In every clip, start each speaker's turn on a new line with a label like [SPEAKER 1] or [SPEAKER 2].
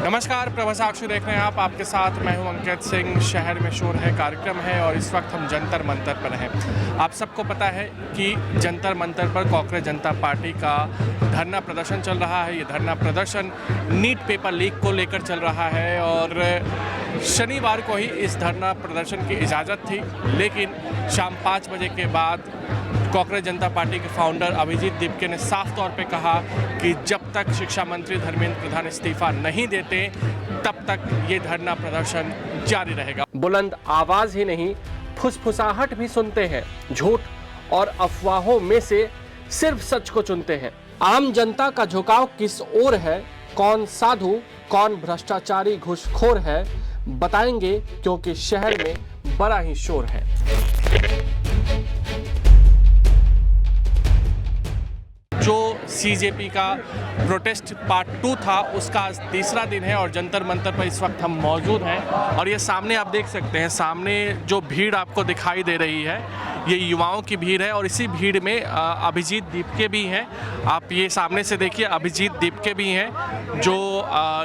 [SPEAKER 1] नमस्कार, प्रभा साक्षी देख रहे हैं आप। आपके साथ मैं हूं अंकित सिंह। शहर में शोर है कार्यक्रम है और इस वक्त हम जंतर मंतर पर हैं। आप सबको पता है कि जंतर मंतर पर कांग्रेस जनता पार्टी का धरना प्रदर्शन चल रहा है। ये धरना प्रदर्शन नीट पेपर लीक को लेकर चल रहा है और शनिवार को ही इस धरना प्रदर्शन की इजाज़त थी, लेकिन शाम 5 बजे के बाद कांग्रेस जनता पार्टी के फाउंडर अभिजीत दीपके ने साफ तौर पे कहा कि जब तक शिक्षा मंत्री धर्मेंद्र प्रधान इस्तीफा नहीं देते तब तक ये धरना प्रदर्शन जारी रहेगा। बुलंद आवाज ही नहीं, फुसफुसाहट भी सुनते हैं। झूठ और अफवाहों में से सिर्फ सच को चुनते हैं। आम जनता का झुकाव किस ओर है, कौन साधु कौन भ्रष्टाचारी घूसखोर है, बताएंगे, क्योंकि शहर में बड़ा ही शोर है। जो सीजेपी का प्रोटेस्ट पार्ट 2 था उसका आज तीसरा दिन है और जंतर मंतर पर इस वक्त हम मौजूद हैं और ये सामने आप देख सकते हैं, सामने जो भीड़ आपको दिखाई दे रही है ये युवाओं की भीड़ है और इसी भीड़ में अभिजीत दीपके भी हैं। आप ये सामने से देखिए, अभिजीत दीपके भी हैं जो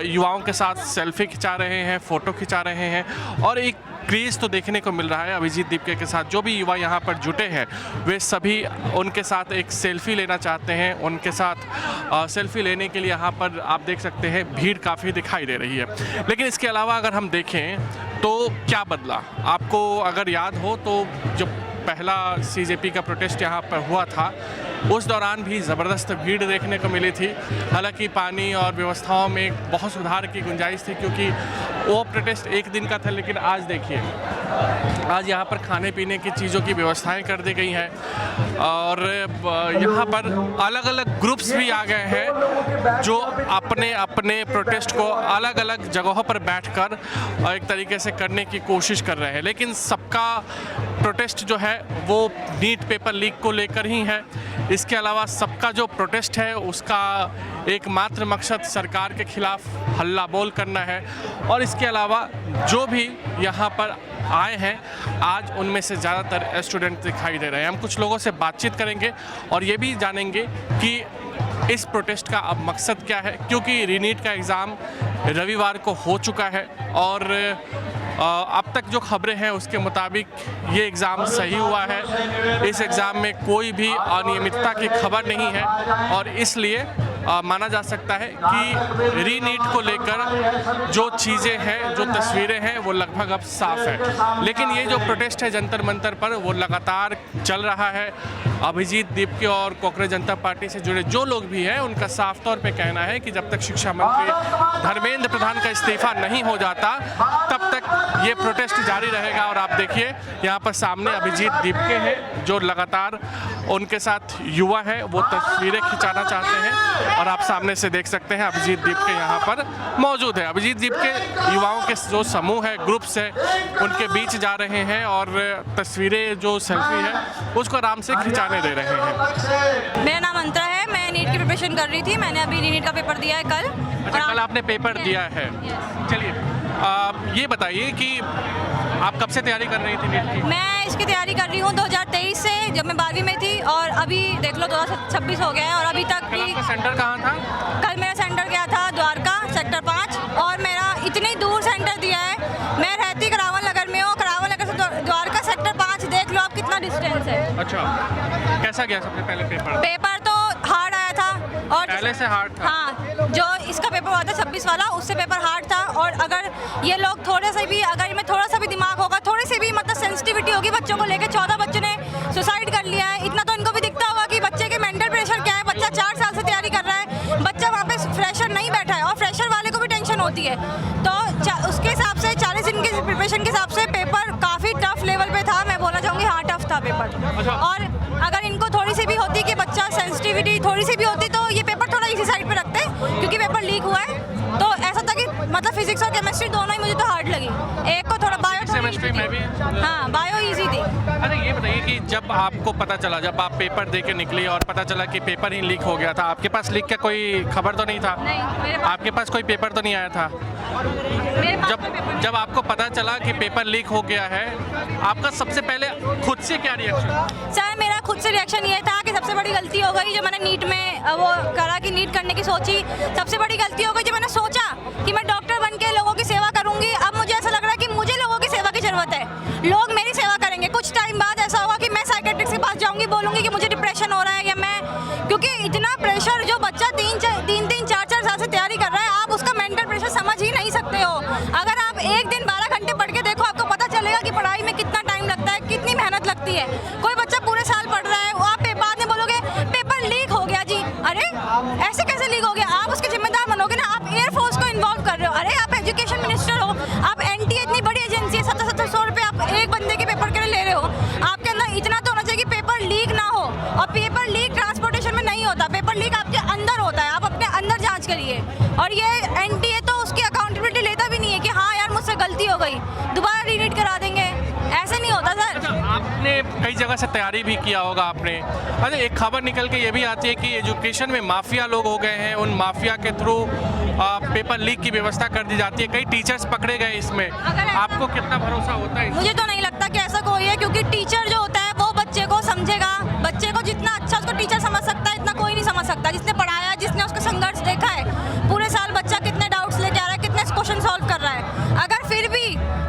[SPEAKER 1] युवाओं के साथ सेल्फी खिंचा रहे हैं, फ़ोटो खिंचा रहे हैं और एक क्रेज़ तो देखने को मिल रहा है अभिजीत दीपके के साथ। जो भी युवा यहाँ पर जुटे हैं वे सभी उनके साथ एक सेल्फी लेना चाहते हैं। उनके साथ सेल्फी लेने के लिए यहाँ पर आप देख सकते हैं भीड़ काफ़ी दिखाई दे रही है। लेकिन इसके अलावा अगर हम देखें तो क्या बदला, आपको अगर याद हो तो जब पहला सीजेपी का प्रोटेस्ट यहाँ पर हुआ था उस दौरान भी ज़बरदस्त भीड़ देखने को मिली थी। हालांकि पानी और व्यवस्थाओं में बहुत सुधार की गुंजाइश थी क्योंकि वो प्रोटेस्ट एक दिन का था, लेकिन आज देखिए, आज यहाँ पर खाने पीने की चीज़ों की व्यवस्थाएं कर दी गई हैं और यहाँ पर अलग अलग ग्रुप्स भी आ गए हैं जो अपने अपने प्रोटेस्ट को अलग अलग जगहों पर बैठकर एक तरीके से करने की कोशिश कर रहे हैं। लेकिन सबका प्रोटेस्ट जो है वो नीट पेपर लीक को लेकर ही है। इसके अलावा सबका जो प्रोटेस्ट है उसका एकमात्र मकसद सरकार के खिलाफ हल्ला बोल करना है और इसके अलावा जो भी यहाँ पर आए हैं आज उनमें से ज़्यादातर स्टूडेंट दिखाई दे रहे हैं। हम कुछ लोगों से बातचीत करेंगे और ये भी जानेंगे कि इस प्रोटेस्ट का अब मकसद क्या है, क्योंकि रीनीट का एग्ज़ाम रविवार को हो चुका है और अब तक जो खबरें हैं उसके मुताबिक ये एग्ज़ाम सही हुआ है। इस एग्ज़ाम में कोई भी अनियमितता की खबर नहीं है और इसलिए माना जा सकता है कि रीनीट को लेकर जो चीज़ें हैं, जो तस्वीरें हैं वो लगभग अब साफ है। लेकिन ये जो प्रोटेस्ट है जंतर मंतर पर वो लगातार चल रहा है। अभिजीत दीपके और कांग्रेस जनता पार्टी से जुड़े जो लोग भी हैं उनका साफ तौर पे कहना है कि जब तक शिक्षा मंत्री धर्मेंद्र प्रधान का इस्तीफा नहीं हो जाता तब तक ये प्रोटेस्ट जारी रहेगा। और आप देखिए यहाँ पर सामने अभिजीत दीपके हैं जो लगातार उनके साथ युवा है वो तस्वीरें खिंचाना चाहते हैं और आप सामने से देख सकते हैं अभिजीत दीपके यहाँ पर मौजूद है। अभिजीत दीपके युवाओं के जो समूह है, ग्रुप्स है, उनके बीच जा रहे हैं और तस्वीरें जो सेल्फी है उसको आराम से खिंचाने दे रहे हैं।
[SPEAKER 2] मेरा नाम अंतरा है, मैं नीट की प्रिपरेशन कर रही थी। मैंने अभी नीट का पेपर दिया है कल।
[SPEAKER 1] अच्छा, कल आपने पेपर दिया है। चलिए ये बताइए कि आप कब से तैयारी कर रही थी नीट की?
[SPEAKER 2] मैं इसकी तैयारी कर रही हूँ 2023 से, जब मैं 12वीं में थी और अभी देख लो 2026 हो गया है और अभी तक
[SPEAKER 1] कल आपका सेंटर कहाँ था?
[SPEAKER 2] कल मेरा सेंटर गया था द्वारका सेक्टर 5 और मेरा इतनी दूर सेंटर दिया है। मैं रहती करावल नगर में हूँ, करावल नगर से द्वारका सेक्टर 5 देख लो आप कितना डिस्टेंस है।
[SPEAKER 1] अच्छा, कैसा गया सबसे पहले पेपर?
[SPEAKER 2] पेपर तो हार्ड आया था और
[SPEAKER 1] पहले से हार्ड था?
[SPEAKER 2] हाँ, जो इसका पेपर हुआ था 26 वाला उससे पेपर हार्ड था और अगर ये लोग थोड़े से भी, अगर इनमें थोड़ा सा भी दिमाग होगा, थोड़ी सी भी मतलब सेंसिटिविटी होगी बच्चों को लेके, 14 बच्चों ने सुसाइड कर लिया है। इतना तो इनको भी दिखता होगा कि बच्चे के मेंटल प्रेशर क्या है। बच्चा 4 साल से तैयारी कर रहा है, बच्चा वहाँ पे फ्रेशर नहीं बैठा है और फ्रेशर वाले को भी टेंशन होती है। तो उसके हिसाब से 40 दिन की प्रिपरेशन के हिसाब से पेपर काफ़ी टफ लेवल पे था। मैं बोलना चाहूँगी हाँ, टफ था पेपर। और अगर इनको थोड़ी सी भी होती कि बच्चा सेंसिटिविटी थोड़ी सी भी होती तो ये पेपर थोड़ा इसी साइड पे रखते, क्योंकि पेपर लीक हुआ है। तो ऐसा था कि मतलब फिजिक्स और केमिस्ट्री दोनों ही मुझे तो हार्ड लगी। एक को थोड़ा बायो,
[SPEAKER 1] केमिस्ट्री में भी
[SPEAKER 2] हाँ, बायो इजी थी।
[SPEAKER 1] अरे ये बताइए कि जब आपको पता चला, जब आप पेपर दे के निकली और पता चला कि पेपर ही लीक हो गया था, आपके पास लीक का कोई खबर तो नहीं था?
[SPEAKER 2] नहीं, मेरे
[SPEAKER 1] आपके पास कोई पेपर तो नहीं आया था?
[SPEAKER 2] मेरे पास
[SPEAKER 1] जब आपको पता चला कि पेपर लीक हो गया है, आपका सबसे पहले खुद से क्या रिएक्शन?
[SPEAKER 2] सर, मेरा खुद से रिएक्शन ये था कि सबसे बड़ी गलती हो गई जो मैंने नीट में वो करा कि नीट करने की सोची। सबसे बड़ी गलती हो गई जो मैंने सोचा कि मैं डॉक्टर बोलूँगी कि मुझे डिप्रेशन हो रहा है या मैं, क्योंकि इतना प्रेशर जो बच्चा 3-4 साल से तैयारी कर रहा है, आप उसका मेंटल प्रेशर समझ ही नहीं सकते हो। अगर आप एक दिन 12 घंटे पढ़ के देखो, आपको पता चलेगा कि पढ़ाई में कितना टाइम लगता है, कितनी मेहनत लगती है। कोई बच्चा पूरे साल पढ़ रहा है, आप बाद में बोलोगे पेपर लीक हो गया जी, अरे ऐसे कैसे लीक हो गया? आप उसके जिम्मेदार बनोगे ना। आप एयरफोर्स को इन्वॉल्व कर रहे हो, अरे आप एजुकेशन मिनिस्टर हो, आप NTA इतनी बड़ी एजेंसी है, 70-70 रुपये आप एक बंदे के पेपर के लिए ले रहे हो। आपके अंदर इतना तो होना चाहिए कि पेपर लीक ना हो। और पेपर लीक ट्रांसपोर्टेशन में नहीं होता, पेपर लीक आपके अंदर होता है। आप अपने अंदर जांच करिए। और ये NTA तो उसकी अकाउंटेबिलिटी लेता भी नहीं है कि हाँ यार मुझसे गलती हो गई, दोबारा रीनीट करा देंगे, ऐसे नहीं होता सर।
[SPEAKER 1] आपने कई जगह से तैयारी भी किया होगा आपने। अच्छा, एक खबर निकल के ये भी आती है कि एजुकेशन में माफिया लोग हो गए हैं, उन माफिया के थ्रू पेपर लीक की व्यवस्था कर दी जाती है, कई टीचर्स पकड़े गए इसमें। आपको कितना भरोसा होता है?
[SPEAKER 2] मुझे तो नहीं लगता कि ऐसा कोई है, क्योंकि टीचर जो होता है वो बच्चे को समझेगा। बच्चे को जितना अच्छा उसको टीचर समझ सकता है, इतना कोई नहीं समझ सकता। जिसने पढ़ाया, जिसने उसका संघर्ष देखा है, पूरे साल बच्चा कितने डाउट्स लेके आ रहा है, कितने क्वेश्चन सॉल्व कर रहा है। अगर फिर भी,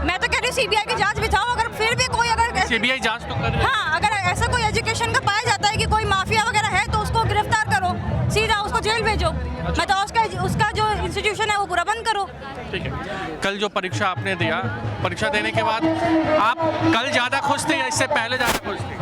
[SPEAKER 2] मैं तो कह रही हूँ CBI की जांच बिठाओ। अगर फिर भी कोई, अगर
[SPEAKER 1] CBI जांच तो कर रही है।
[SPEAKER 2] हाँ, अगर ऐसा कोई एजुकेशन का पाया जाता है कि कोई माफिया वगैरह है, तो उसको गिरफ्तार करो, सीधा उसको जेल भेजो। मतलब उसका जो इंस्टीट्यूशन है वो पूरा बंद करो।
[SPEAKER 1] ठीक है। कल जो परीक्षा आपने दिया, परीक्षा देने के बाद आप कल ज़्यादा खुश थे या इससे पहले ज़्यादा खुश थे?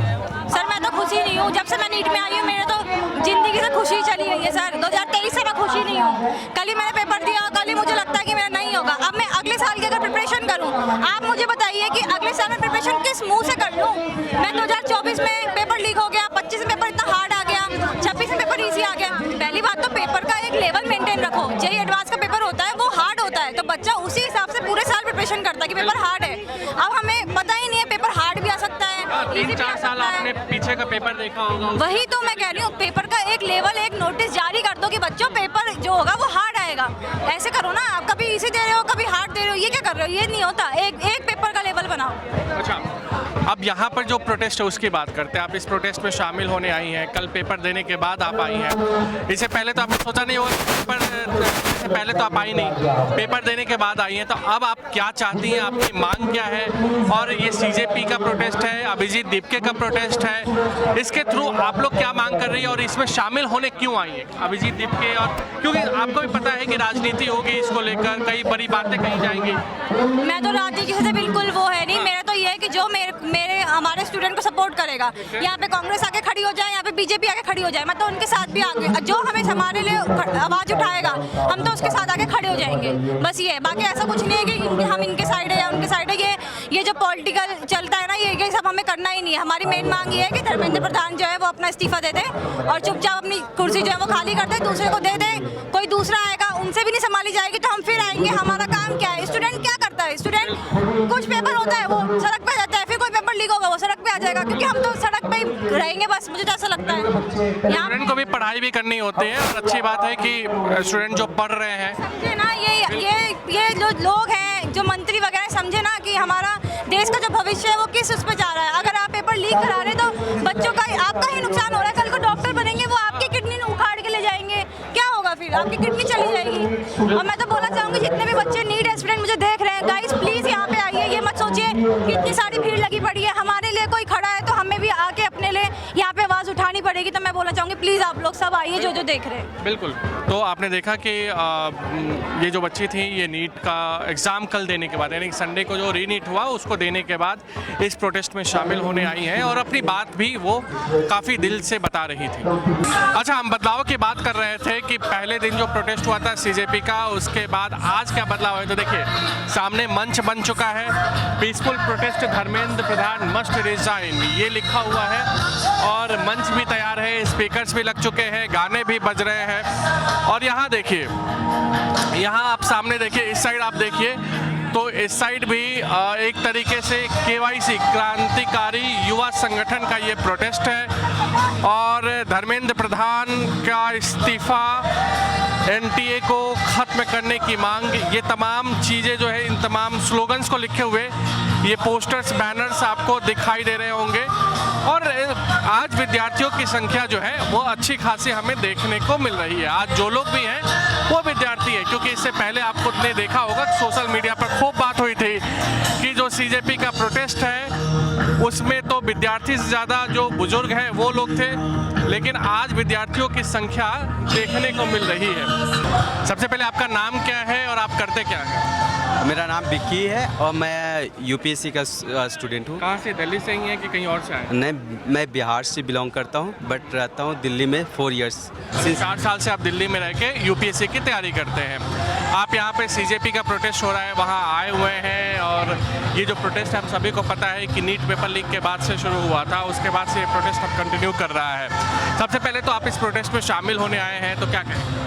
[SPEAKER 2] सर मैं तो खुशी नहीं हूँ। जब से मैं नीट में आई हूँ, मेरे तो जिंदगी से खुशी चली गई है सर। 2023 से मैं खुशी नहीं हूँ। कल ही मैंने पेपर दिया, कल ही मुझे लगता है कि मेरा नहीं होगा। अब मैं अगले साल की अगर प्रिपरेशन करूँ, आप मुझे बताइए कि अगले साल में प्रिपरेशन किस मुँह से कर लूँ? मैं 2024 में पेपर लीक हो गया, 25 में पेपर इतना हार्ड आ गया, 26 में पेपर ईजी आ गया। पहली बात तो पेपर का एक लेवल मेंटेन रखो। जेईई एडवांस का पेपर होता है वो हार्ड होता है, तो बच्चा उसी हिसाब से पूरे साल प्रिपरेशन करता है कि पेपर हार्ड है। अब हमें पता ही नहीं है, पेपर हार्ड भी आ सकता है,
[SPEAKER 1] 3-4 साल आपने पीछे का पेपर देखा होगा।
[SPEAKER 2] वही तो मैं कह रही हूँ, पेपर का एक लेवल, एक नोटिस जारी कर दो कि बच्चों पेपर जो होगा वो हार्ड आएगा। ऐसे करो ना, आप कभी इजी दे रहे हो, कभी हार्ड दे रहे हो, ये क्या कर रहे हो? ये नहीं होता। एक पेपर का लेवल बनाओ।
[SPEAKER 1] अच्छा, अब यहाँ पर जो प्रोटेस्ट है उसकी बात करते हैं। आप इस प्रोटेस्ट में शामिल होने आई हैं, कल पेपर देने के बाद आप आई हैं। इससे पहले तो आपने सोचा नहीं होगा, पेपर से पहले तो आप आई नहीं, पेपर देने के बाद आई हैं। तो अब आप क्या चाहती हैं, आपकी मांग क्या है? और ये CJP का प्रोटेस्ट है, अभिजीत दीपके का प्रोटेस्ट है, इसके थ्रू आप लोग क्या मांग कर रही है और इसमें शामिल होने क्यों आई है अभिजीत दीपके? और क्योंकि आपको भी पता है कि राजनीति होगी, इसको लेकर कई बड़ी बातें कही जाएंगी।
[SPEAKER 2] मैं तो राजनीति से बिल्कुल वो है नहीं। मेरा तो ये है कि जो मेरे हमारे स्टूडेंट को सपोर्ट करेगा, यहाँ पे कांग्रेस आके खड़ी हो जाए, यहाँ पे BJP आके खड़ी हो जाए, मैं तो उनके साथ भी आगे, जो हमें हमारे लिए आवाज़ उठाएगा हम तो उसके साथ आके खड़े हो जाएंगे। बस ये, बाकी ऐसा कुछ नहीं है कि हम इनके साइड है या उनके साइड है। ये जो पॉलिटिकल चलता है ना, ये सब हमें करना ही नहीं है। हमारी मेन मांग ये है कि धर्मेंद्र प्रधान जो है वो अपना इस्तीफा दे दे और चुपचाप अपनी कुर्सी जो है वो खाली कर दे, दूसरे को दे दे। कोई दूसरा आएगा, उनसे भी नहीं संभाली जाएगी तो हम फिर आएंगे। हमारा काम क्या है? स्टूडेंट क्या करता है? स्टूडेंट, कुछ पेपर होता है वो सड़क पे जाता है, फिर कोई पेपर लीक होगा वो सड़क पे आ जाएगा, क्योंकि हम तो सड़क पे ही रहेंगे। बस मुझे तो ऐसा लगता है।
[SPEAKER 1] स्टूडेंट को भी पढ़ाई भी करनी होती है, और अच्छी बात है कि स्टूडेंट जो पढ़ रहे हैं,
[SPEAKER 2] समझे ना, ये जो लोग हैं, जो मंत्री वगैरह, समझे ना कि हमारा देश का जो भविष्य है वो किस उस पर जा रहा है। अगर आप पेपर लीक करा रहे तो बच्चों का, आपका ही नुकसान हो रहा है। कल को डॉक्टर बनेंगे, वो आपकी किडनी उखाड़ के ले जाएंगे, क्या होगा फिर? आपकी किडनी चली जाएगी। और मैं तो बोलना चाहूँगी, जितने भी बच्चे नीट एस्पिरेंट मुझे देख रहे हैं, गाइस प्लीज़ यहाँ पे आइए। ये मत सोचिए कि इतनी सारी भीड़ लगी पड़ी है, हमारे लिए कोई खड़ा है तो हमें भी आके अपने लिए यहाँ पे आवाज़ उठानी पड़ेगी। तो मैं बोलना चाहूँगी प्लीज़ आप लोग सब आइए, जो देख रहे हैं।
[SPEAKER 1] बिल्कुल। तो आपने देखा कि ये जो बच्ची थी, ये नीट का एग्ज़ाम कल देने के बाद, यानी संडे को जो रीनीट हुआ उसको देने के बाद इस प्रोटेस्ट में शामिल होने आई हैं, और अपनी बात भी वो काफ़ी दिल से बता रही थी। अच्छा, हम बदलाव की बात कर रहे थे कि पहले दिन जो प्रोटेस्ट हुआ था CJP का, उसके बाद आज क्या बदलाव है। तो देखिए, सामने मंच बन चुका है, peaceful protest Dharmendra Pradhan must resign, ये लिखा हुआ है, और मंच भी तैयार है, स्पीकर्स भी लग चुके हैं, गाने भी बज रहे हैं। और यहाँ देखिए, यहाँ आप सामने देखिए, इस साइड आप देखिए, तो इस साइड भी एक तरीके से KYC क्रांतिकारी युवा संगठन का ये प्रोटेस्ट है, और धर्मेंद्र प्रधान का इस्तीफा, NTA को खत्म करने की मांग, ये तमाम चीज़ें जो है, इन तमाम स्लोगन्स को लिखे हुए ये पोस्टर्स, बैनर्स आपको दिखाई दे रहे होंगे। और आज विद्यार्थियों की संख्या जो है वो अच्छी खासी हमें देखने को मिल रही है। आज जो लोग भी हैं वो विद्यार्थी है, क्योंकि इससे पहले आपको ने देखा होगा सोशल मीडिया पर खूब बात हुई थी कि जो सीजेपी का प्रोटेस्ट है उसमें तो विद्यार्थी से ज़्यादा जो बुजुर्ग हैं वो लोग थे, लेकिन आज विद्यार्थियों की संख्या देखने को मिल रही है। सबसे पहले आपका नाम क्या है और आप करते क्या हैं?
[SPEAKER 3] मेरा नाम विक्की है और मैं यूपीएससी का स्टूडेंट हूँ।
[SPEAKER 1] कहाँ से, दिल्ली से ही हैं कि कहीं और से आए?
[SPEAKER 3] नहीं, मैं बिहार से बिलोंग करता हूँ, बट रहता हूँ दिल्ली में 4 इयर्स।
[SPEAKER 1] 4 साल से आप दिल्ली में रह के यूपीएससी की तैयारी करते हैं। आप यहाँ पे सीजेपी का प्रोटेस्ट हो रहा है वहाँ आए हुए हैं, और ये जो प्रोटेस्ट हम सभी को पता है कि नीट पेपर लीक के बाद से शुरू हुआ था, उसके बाद से ये प्रोटेस्ट अब कंटिन्यू कर रहा है। सबसे पहले तो आप इस प्रोटेस्ट में शामिल होने आए हैं, तो क्या कहें?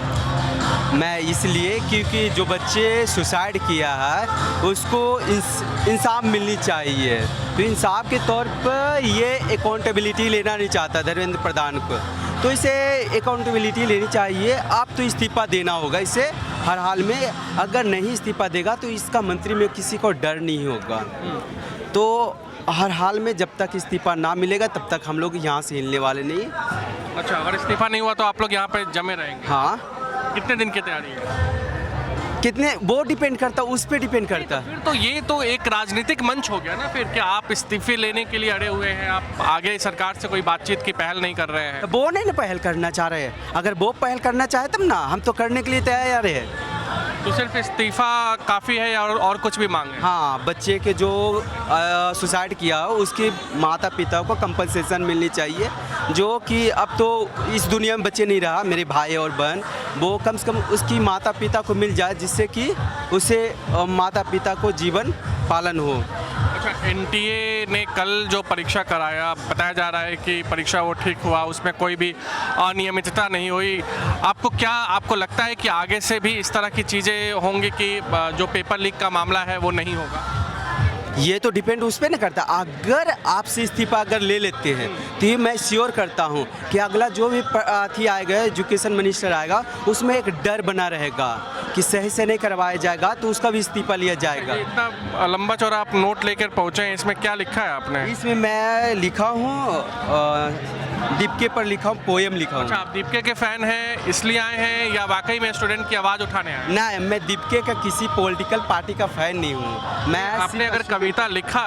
[SPEAKER 3] मैं इसलिए क्योंकि जो बच्चे सुसाइड किया है उसको इंसाफ मिलनी चाहिए, तो इंसाफ के तौर पर ये अकाउंटेबिलिटी लेना नहीं चाहता धर्मेंद्र प्रधान को, तो इसे अकाउंटेबिलिटी लेनी चाहिए। आप तो इस्तीफा देना होगा इसे हर हाल में, अगर नहीं इस्तीफा देगा तो इसका मंत्री में किसी को डर नहीं होगा। तो हर हाल में जब तक इस्तीफा ना मिलेगा तब तक हम लोग यहाँ से हिलने वाले नहीं।
[SPEAKER 1] अच्छा, अगर इस्तीफा नहीं हुआ तो आप लोग यहाँ पे जमे रहेंगे?
[SPEAKER 3] हाँ।
[SPEAKER 1] कितने दिन की तैयारी है?
[SPEAKER 3] कितने, वो डिपेंड करता, उस पर डिपेंड करता।
[SPEAKER 1] फिर तो ये तो एक राजनीतिक मंच हो गया ना फिर, क्या आप इस्तीफे लेने के लिए अड़े हुए हैं? आप आगे सरकार से कोई बातचीत की पहल नहीं कर रहे हैं?
[SPEAKER 3] वो नहीं ना पहल करना चाह रहे हैं, अगर वो पहल करना चाहे तब ना, हम तो करने के लिए तैयार है।
[SPEAKER 1] तो सिर्फ इस्तीफा काफ़ी है या और कुछ भी मांगे?
[SPEAKER 3] हाँ, बच्चे के जो सुसाइड किया हो उसके माता पिता को कंपनसेशन मिलनी चाहिए, जो कि अब तो इस दुनिया में बच्चे नहीं रहा, मेरे भाई और बहन, वो कम से कम उसकी माता पिता को मिल जाए, जिससे कि उसे माता पिता को जीवन पालन हो।
[SPEAKER 1] अच्छा, एनटीए ने कल जो परीक्षा कराया, बताया जा रहा है कि परीक्षा वो ठीक हुआ, उसमें कोई भी अनियमितता नहीं हुई। आपको लगता है कि आगे से भी इस तरह की चीज़ें होंगी कि जो पेपर लीक का मामला है वो नहीं होगा?
[SPEAKER 3] ये तो डिपेंड उस पर नहीं करता। अगर आपसे इस्तीफा अगर ले लेते हैं तो ये मैं श्योर करता हूँ कि अगला जो भी थी आएगा, एजुकेशन मिनिस्टर आएगा, उसमें एक डर बना रहेगा कि सही से नहीं करवाया जाएगा तो उसका भी इस्तीफा लिया जाएगा।
[SPEAKER 1] इतना लंबा चौड़ा आप नोट लेकर पहुँचे हैं, इसमें क्या लिखा है आपने?
[SPEAKER 3] इसमें मैं लिखा हूँ, दीपके पर लिखा हूँ, पोएम लिखा हूँ।
[SPEAKER 1] अच्छा, आप दीपके के फैन हैं इसलिए आए हैं या वाकई में स्टूडेंट की आवाज़ उठाने आए?
[SPEAKER 3] नहीं, मैं दीपके का किसी पॉलिटिकल पार्टी का फैन नहीं हूँ। मैं
[SPEAKER 1] आपने अगर कविता लिखा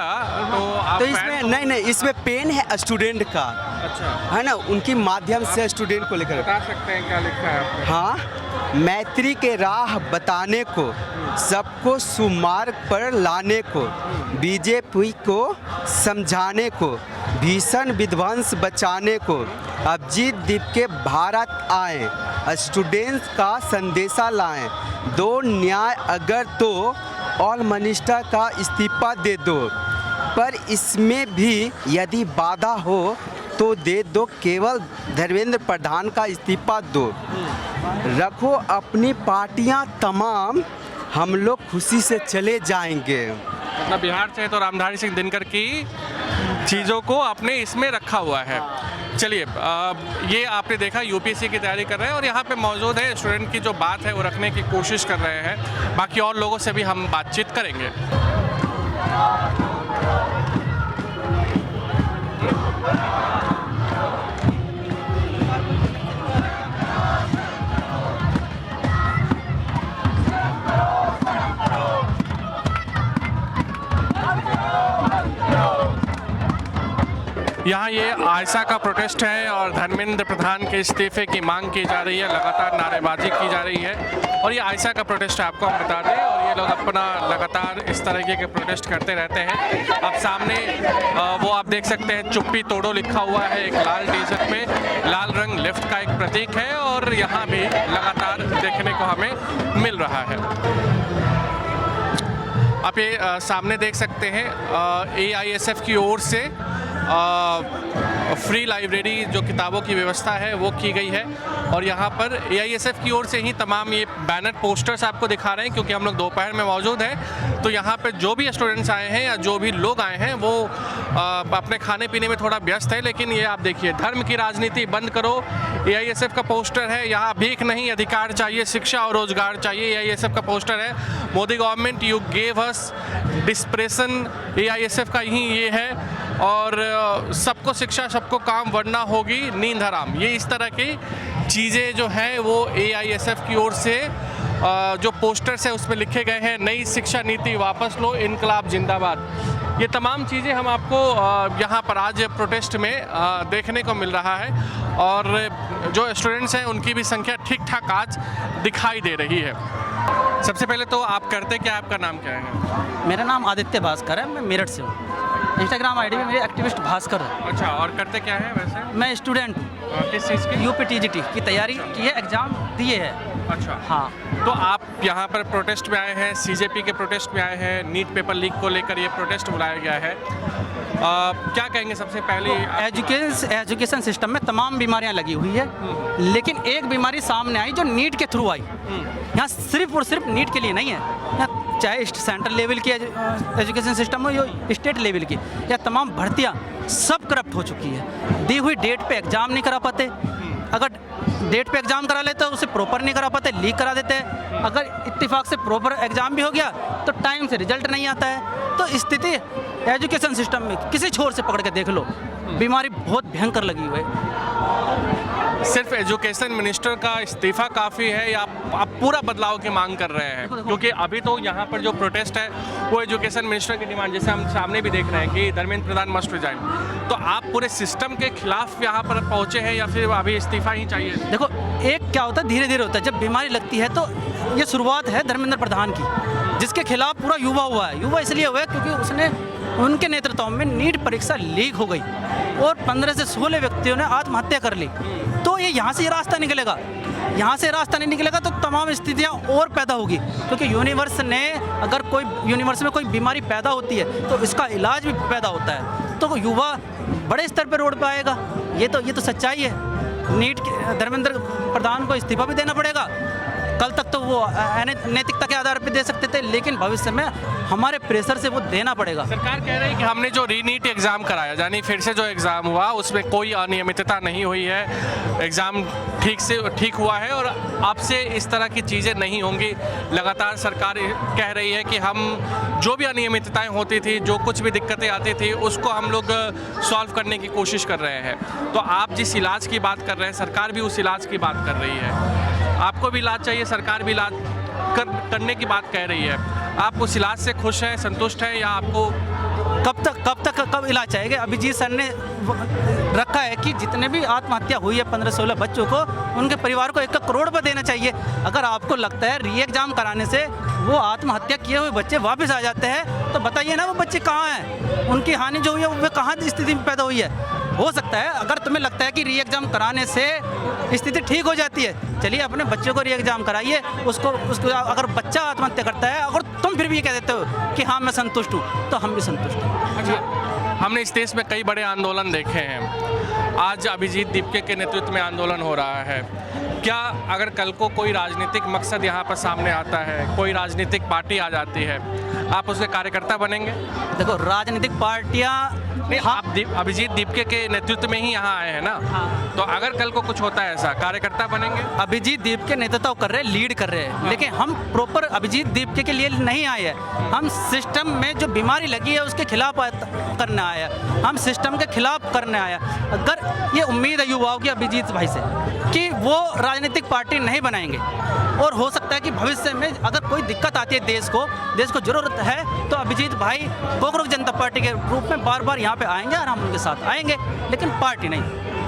[SPEAKER 1] तो आप
[SPEAKER 3] तो इसमें नहीं, इसमें पेन है स्टूडेंट का।
[SPEAKER 1] अच्छा,
[SPEAKER 3] है ना, उनके माध्यम से स्टूडेंट को लेकर।
[SPEAKER 1] बता सकते हैं क्या लिखा है आपने?
[SPEAKER 3] हाँ, मैत्री के राह बताने को, सबको सुमार्ग पर लाने को, बीजेपी को समझाने को, भीषण विध्वंस बचाने को, अभिजीत दीपके भारत आए, स्टूडेंट्स का संदेशा लाएं, दो न्याय अगर तो ऑल मिनिस्टर का इस्तीफा दे दो, पर इसमें भी यदि बाधा हो तो दे दो, केवल धर्मेंद्र प्रधान का इस्तीफा दो, रखो अपनी पार्टियां तमाम, हम लोग खुशी से चले जाएंगे।
[SPEAKER 1] मतलब बिहार से है तो रामधारी सिंह दिनकर की चीज़ों को आपने इसमें रखा हुआ है। चलिए, ये आपने देखा यूपीएससी की तैयारी कर रहे हैं और यहाँ पे मौजूद है स्टूडेंट की जो बात है वो रखने की कोशिश कर रहे हैं। बाकी और लोगों से भी हम बातचीत करेंगे। यहाँ ये आयशा का प्रोटेस्ट है और धर्मेंद्र प्रधान के इस्तीफे की मांग की जा रही है, लगातार नारेबाजी की जा रही है और ये आयशा का प्रोटेस्ट है, आपको हम बता दें। और ये लोग अपना लगातार इस तरीके के प्रोटेस्ट करते रहते हैं। अब सामने वो आप देख सकते हैं, चुप्पी तोड़ो लिखा हुआ है एक लाल टी शर्ट में, लाल रंग लेफ्ट का एक प्रतीक है और यहाँ भी लगातार देखने को हमें मिल रहा है। आप ये सामने देख सकते हैं AISF की ओर से फ्री लाइब्रेरी जो किताबों की व्यवस्था है वो की गई है और यहाँ पर AISF की ओर से ही तमाम ये बैनर पोस्टर्स आपको दिखा रहे हैं, क्योंकि हम लोग दोपहर में मौजूद हैं। तो यहाँ पे जो भी स्टूडेंट्स आए हैं या जो भी लोग आए हैं वो अपने खाने पीने में थोड़ा व्यस्त है, लेकिन ये आप देखिए, धर्म की राजनीति बंद करो, AISF का पोस्टर है, यहाँ भीख नहीं अधिकार चाहिए, शिक्षा और रोजगार चाहिए, AISF का पोस्टर है। Modi government you gave us depression, AISF का ही ये है। और सबको शिक्षा सबको काम वरना होगी नींद हराम, ये इस तरह की चीज़ें जो हैं वो AISF की ओर से जो पोस्टर्स है उसमें लिखे गए हैं। नई शिक्षा नीति वापस लो, इनकलाब जिंदाबाद। ये तमाम चीज़ें हम आपको यहाँ पर आज प्रोटेस्ट में देखने को मिल रहा है और जो स्टूडेंट्स हैं उनकी भी संख्या ठीक ठाक आज दिखाई दे रही है। सबसे पहले तो आप करते क्या, आपका नाम क्या है?
[SPEAKER 4] मेरा नाम आदित्य भास्कर है, मैं मेरठ से हूँ। इंस्टाग्राम आईडी में मेरे एक्टिविस्ट भास्कर है।
[SPEAKER 1] अच्छा, और करते क्या है वैसे?
[SPEAKER 4] मैं स्टूडेंट
[SPEAKER 1] किस चीज़ की?
[SPEAKER 4] यूपी टीजीटी की तैयारी की है, एग्ज़ाम दिए है।
[SPEAKER 1] अच्छा
[SPEAKER 4] हाँ,
[SPEAKER 1] तो आप यहाँ पर प्रोटेस्ट में आए हैं, सीजेपी के प्रोटेस्ट में आए हैं, नीट पेपर लीक को लेकर ये प्रोटेस्ट बुलाया गया है। क्या कहेंगे सबसे पहले?
[SPEAKER 4] एजुकेशन सिस्टम में तमाम बीमारियां लगी हुई है, लेकिन एक बीमारी सामने आई जो नीट के थ्रू आई। यहाँ सिर्फ और सिर्फ नीट के लिए नहीं है, यहाँ चाहे सेंट्रल लेवल की एजुकेशन सिस्टम हो या स्टेट लेवल की, या तमाम भर्तियाँ सब करप्ट हो चुकी है। दी हुई डेट पे एग्ज़ाम नहीं करा पाते, अगर डेट पे एग्ज़ाम करा लेते उसे प्रॉपर नहीं करा पाते, लीक करा देते हैं। अगर इत्तेफाक से प्रॉपर एग्ज़ाम भी हो गया तो टाइम से रिजल्ट नहीं आता है। तो स्थिति एजुकेशन सिस्टम में किसी छोर से पकड़ के देख लो, बीमारी बहुत भयंकर लगी हुई है।
[SPEAKER 1] सिर्फ एजुकेशन मिनिस्टर का इस्तीफा काफ़ी है या आप पूरा बदलाव की मांग कर रहे हैं? क्योंकि अभी तो यहाँ पर जो प्रोटेस्ट है वो एजुकेशन मिनिस्टर की डिमांड, जैसे हम सामने भी देख रहे हैं कि धर्मेंद्र प्रधान मस्ट रिजाइन। तो आप पूरे सिस्टम के खिलाफ यहाँ पर पहुँचे हैं या फिर अभी इस्तीफा ही चाहिए?
[SPEAKER 4] देखो, एक क्या होता है, धीरे धीरे होता है। जब बीमारी लगती है तो ये शुरुआत है धर्मेंद्र प्रधान की, जिसके खिलाफ पूरा युवा हुआ है। युवा इसलिए हुआ है क्योंकि उसने, उनके नेतृत्व में नीट परीक्षा लीक हो गई और 15 से 16 व्यक्तियों ने आत्महत्या कर ली। तो ये यहाँ से रास्ता निकलेगा, यहाँ से रास्ता नहीं निकलेगा तो तमाम स्थितियाँ और पैदा होगी। क्योंकि यूनिवर्स ने, अगर कोई यूनिवर्स में कोई बीमारी पैदा होती है तो इसका इलाज भी पैदा होता है। तो युवा बड़े स्तर पर रोड पर आएगा, ये तो सच्चाई है। नीट के धर्मेंद्र प्रधान को इस्तीफा भी देना पड़ेगा। कल तक तो वो नैतिकता के आधार पर दे सकते थे, लेकिन भविष्य में हमारे प्रेशर से वो देना पड़ेगा।
[SPEAKER 1] सरकार कह रही है कि हमने जो रीनीट एग्ज़ाम कराया, यानी फिर से जो एग्ज़ाम हुआ उसमें कोई अनियमितता नहीं हुई है, एग्ज़ाम ठीक हुआ है और अब से इस तरह की चीज़ें नहीं होंगी। लगातार सरकार कह रही है कि हम जो भी अनियमितताएं होती थी, जो कुछ भी दिक्कतें आती थी, उसको हम लोग सॉल्व करने की कोशिश कर रहे हैं। तो आप जिस इलाज की बात कर रहे हैं, सरकार भी उस इलाज की बात कर रही है। आपको भी इलाज चाहिए, सरकार भी इलाज करने की बात कह रही है। आप उस इलाज से खुश हैं, संतुष्ट हैं, या आपको
[SPEAKER 4] कब इलाज चाहिए? अभिजीत सर ने रखा है कि जितने भी आत्महत्या हुई है 15-16 बच्चों को, उनके परिवार को 1 करोड़ रुपये देना चाहिए। अगर आपको लगता है री एग्ज़ाम कराने से वो आत्महत्या किए हुए बच्चे वापस आ जाते हैं, तो बताइए ना वो बच्चे कहाँ हैं, उनकी हानि जो हुई है वो कहाँ स्थिति में पैदा हुई है। हो सकता है अगर तुम्हें लगता है कि री एग्ज़ाम कराने से स्थिति ठीक हो जाती है, चलिए अपने बच्चों को री एग्ज़ाम कराइए। उसको अगर बच्चा आत्महत्या करता है, अगर तुम फिर भी ये कह देते हो कि हाँ मैं संतुष्ट हूँ, तो हम भी संतुष्ट हैं।
[SPEAKER 1] अच्छा, हमने इस देश में कई बड़े आंदोलन देखे हैं। आज अभिजीत दीपके के नेतृत्व में आंदोलन हो रहा है। क्या अगर कल को कोई राजनीतिक मकसद यहाँ पर सामने आता है, कोई राजनीतिक पार्टी आ जाती है, आप उसके कार्यकर्ता बनेंगे?
[SPEAKER 4] देखो, राजनीतिक पार्टियाँ,
[SPEAKER 1] आप अभिजीत दीपके के नेतृत्व में ही यहाँ आए हैं ना?
[SPEAKER 4] हाँ।
[SPEAKER 1] तो अगर कल को कुछ होता है ऐसा, कार्यकर्ता बनेंगे?
[SPEAKER 4] अभिजीत दीपके नेतृत्व कर रहे हैं, लीड कर रहे हैं, लेकिन हम प्रॉपर अभिजीत दीपके के लिए नहीं आए हैं। हम सिस्टम में जो बीमारी लगी है उसके खिलाफ करने आए हैं, हम सिस्टम के खिलाफ करने आए हैं। अगर ये उम्मीद है युवाओं की अभिजीत भाई से कि वो राजनीतिक पार्टी नहीं बनाएंगे, और हो सकता है कि भविष्य में अगर कोई दिक्कत आती है देश को ज़रूरत है, तो अभिजीत भाई कांग्रेस जनता पार्टी के रूप में बार बार यहाँ पे आएंगे और हम उनके साथ आएंगे, लेकिन पार्टी नहीं।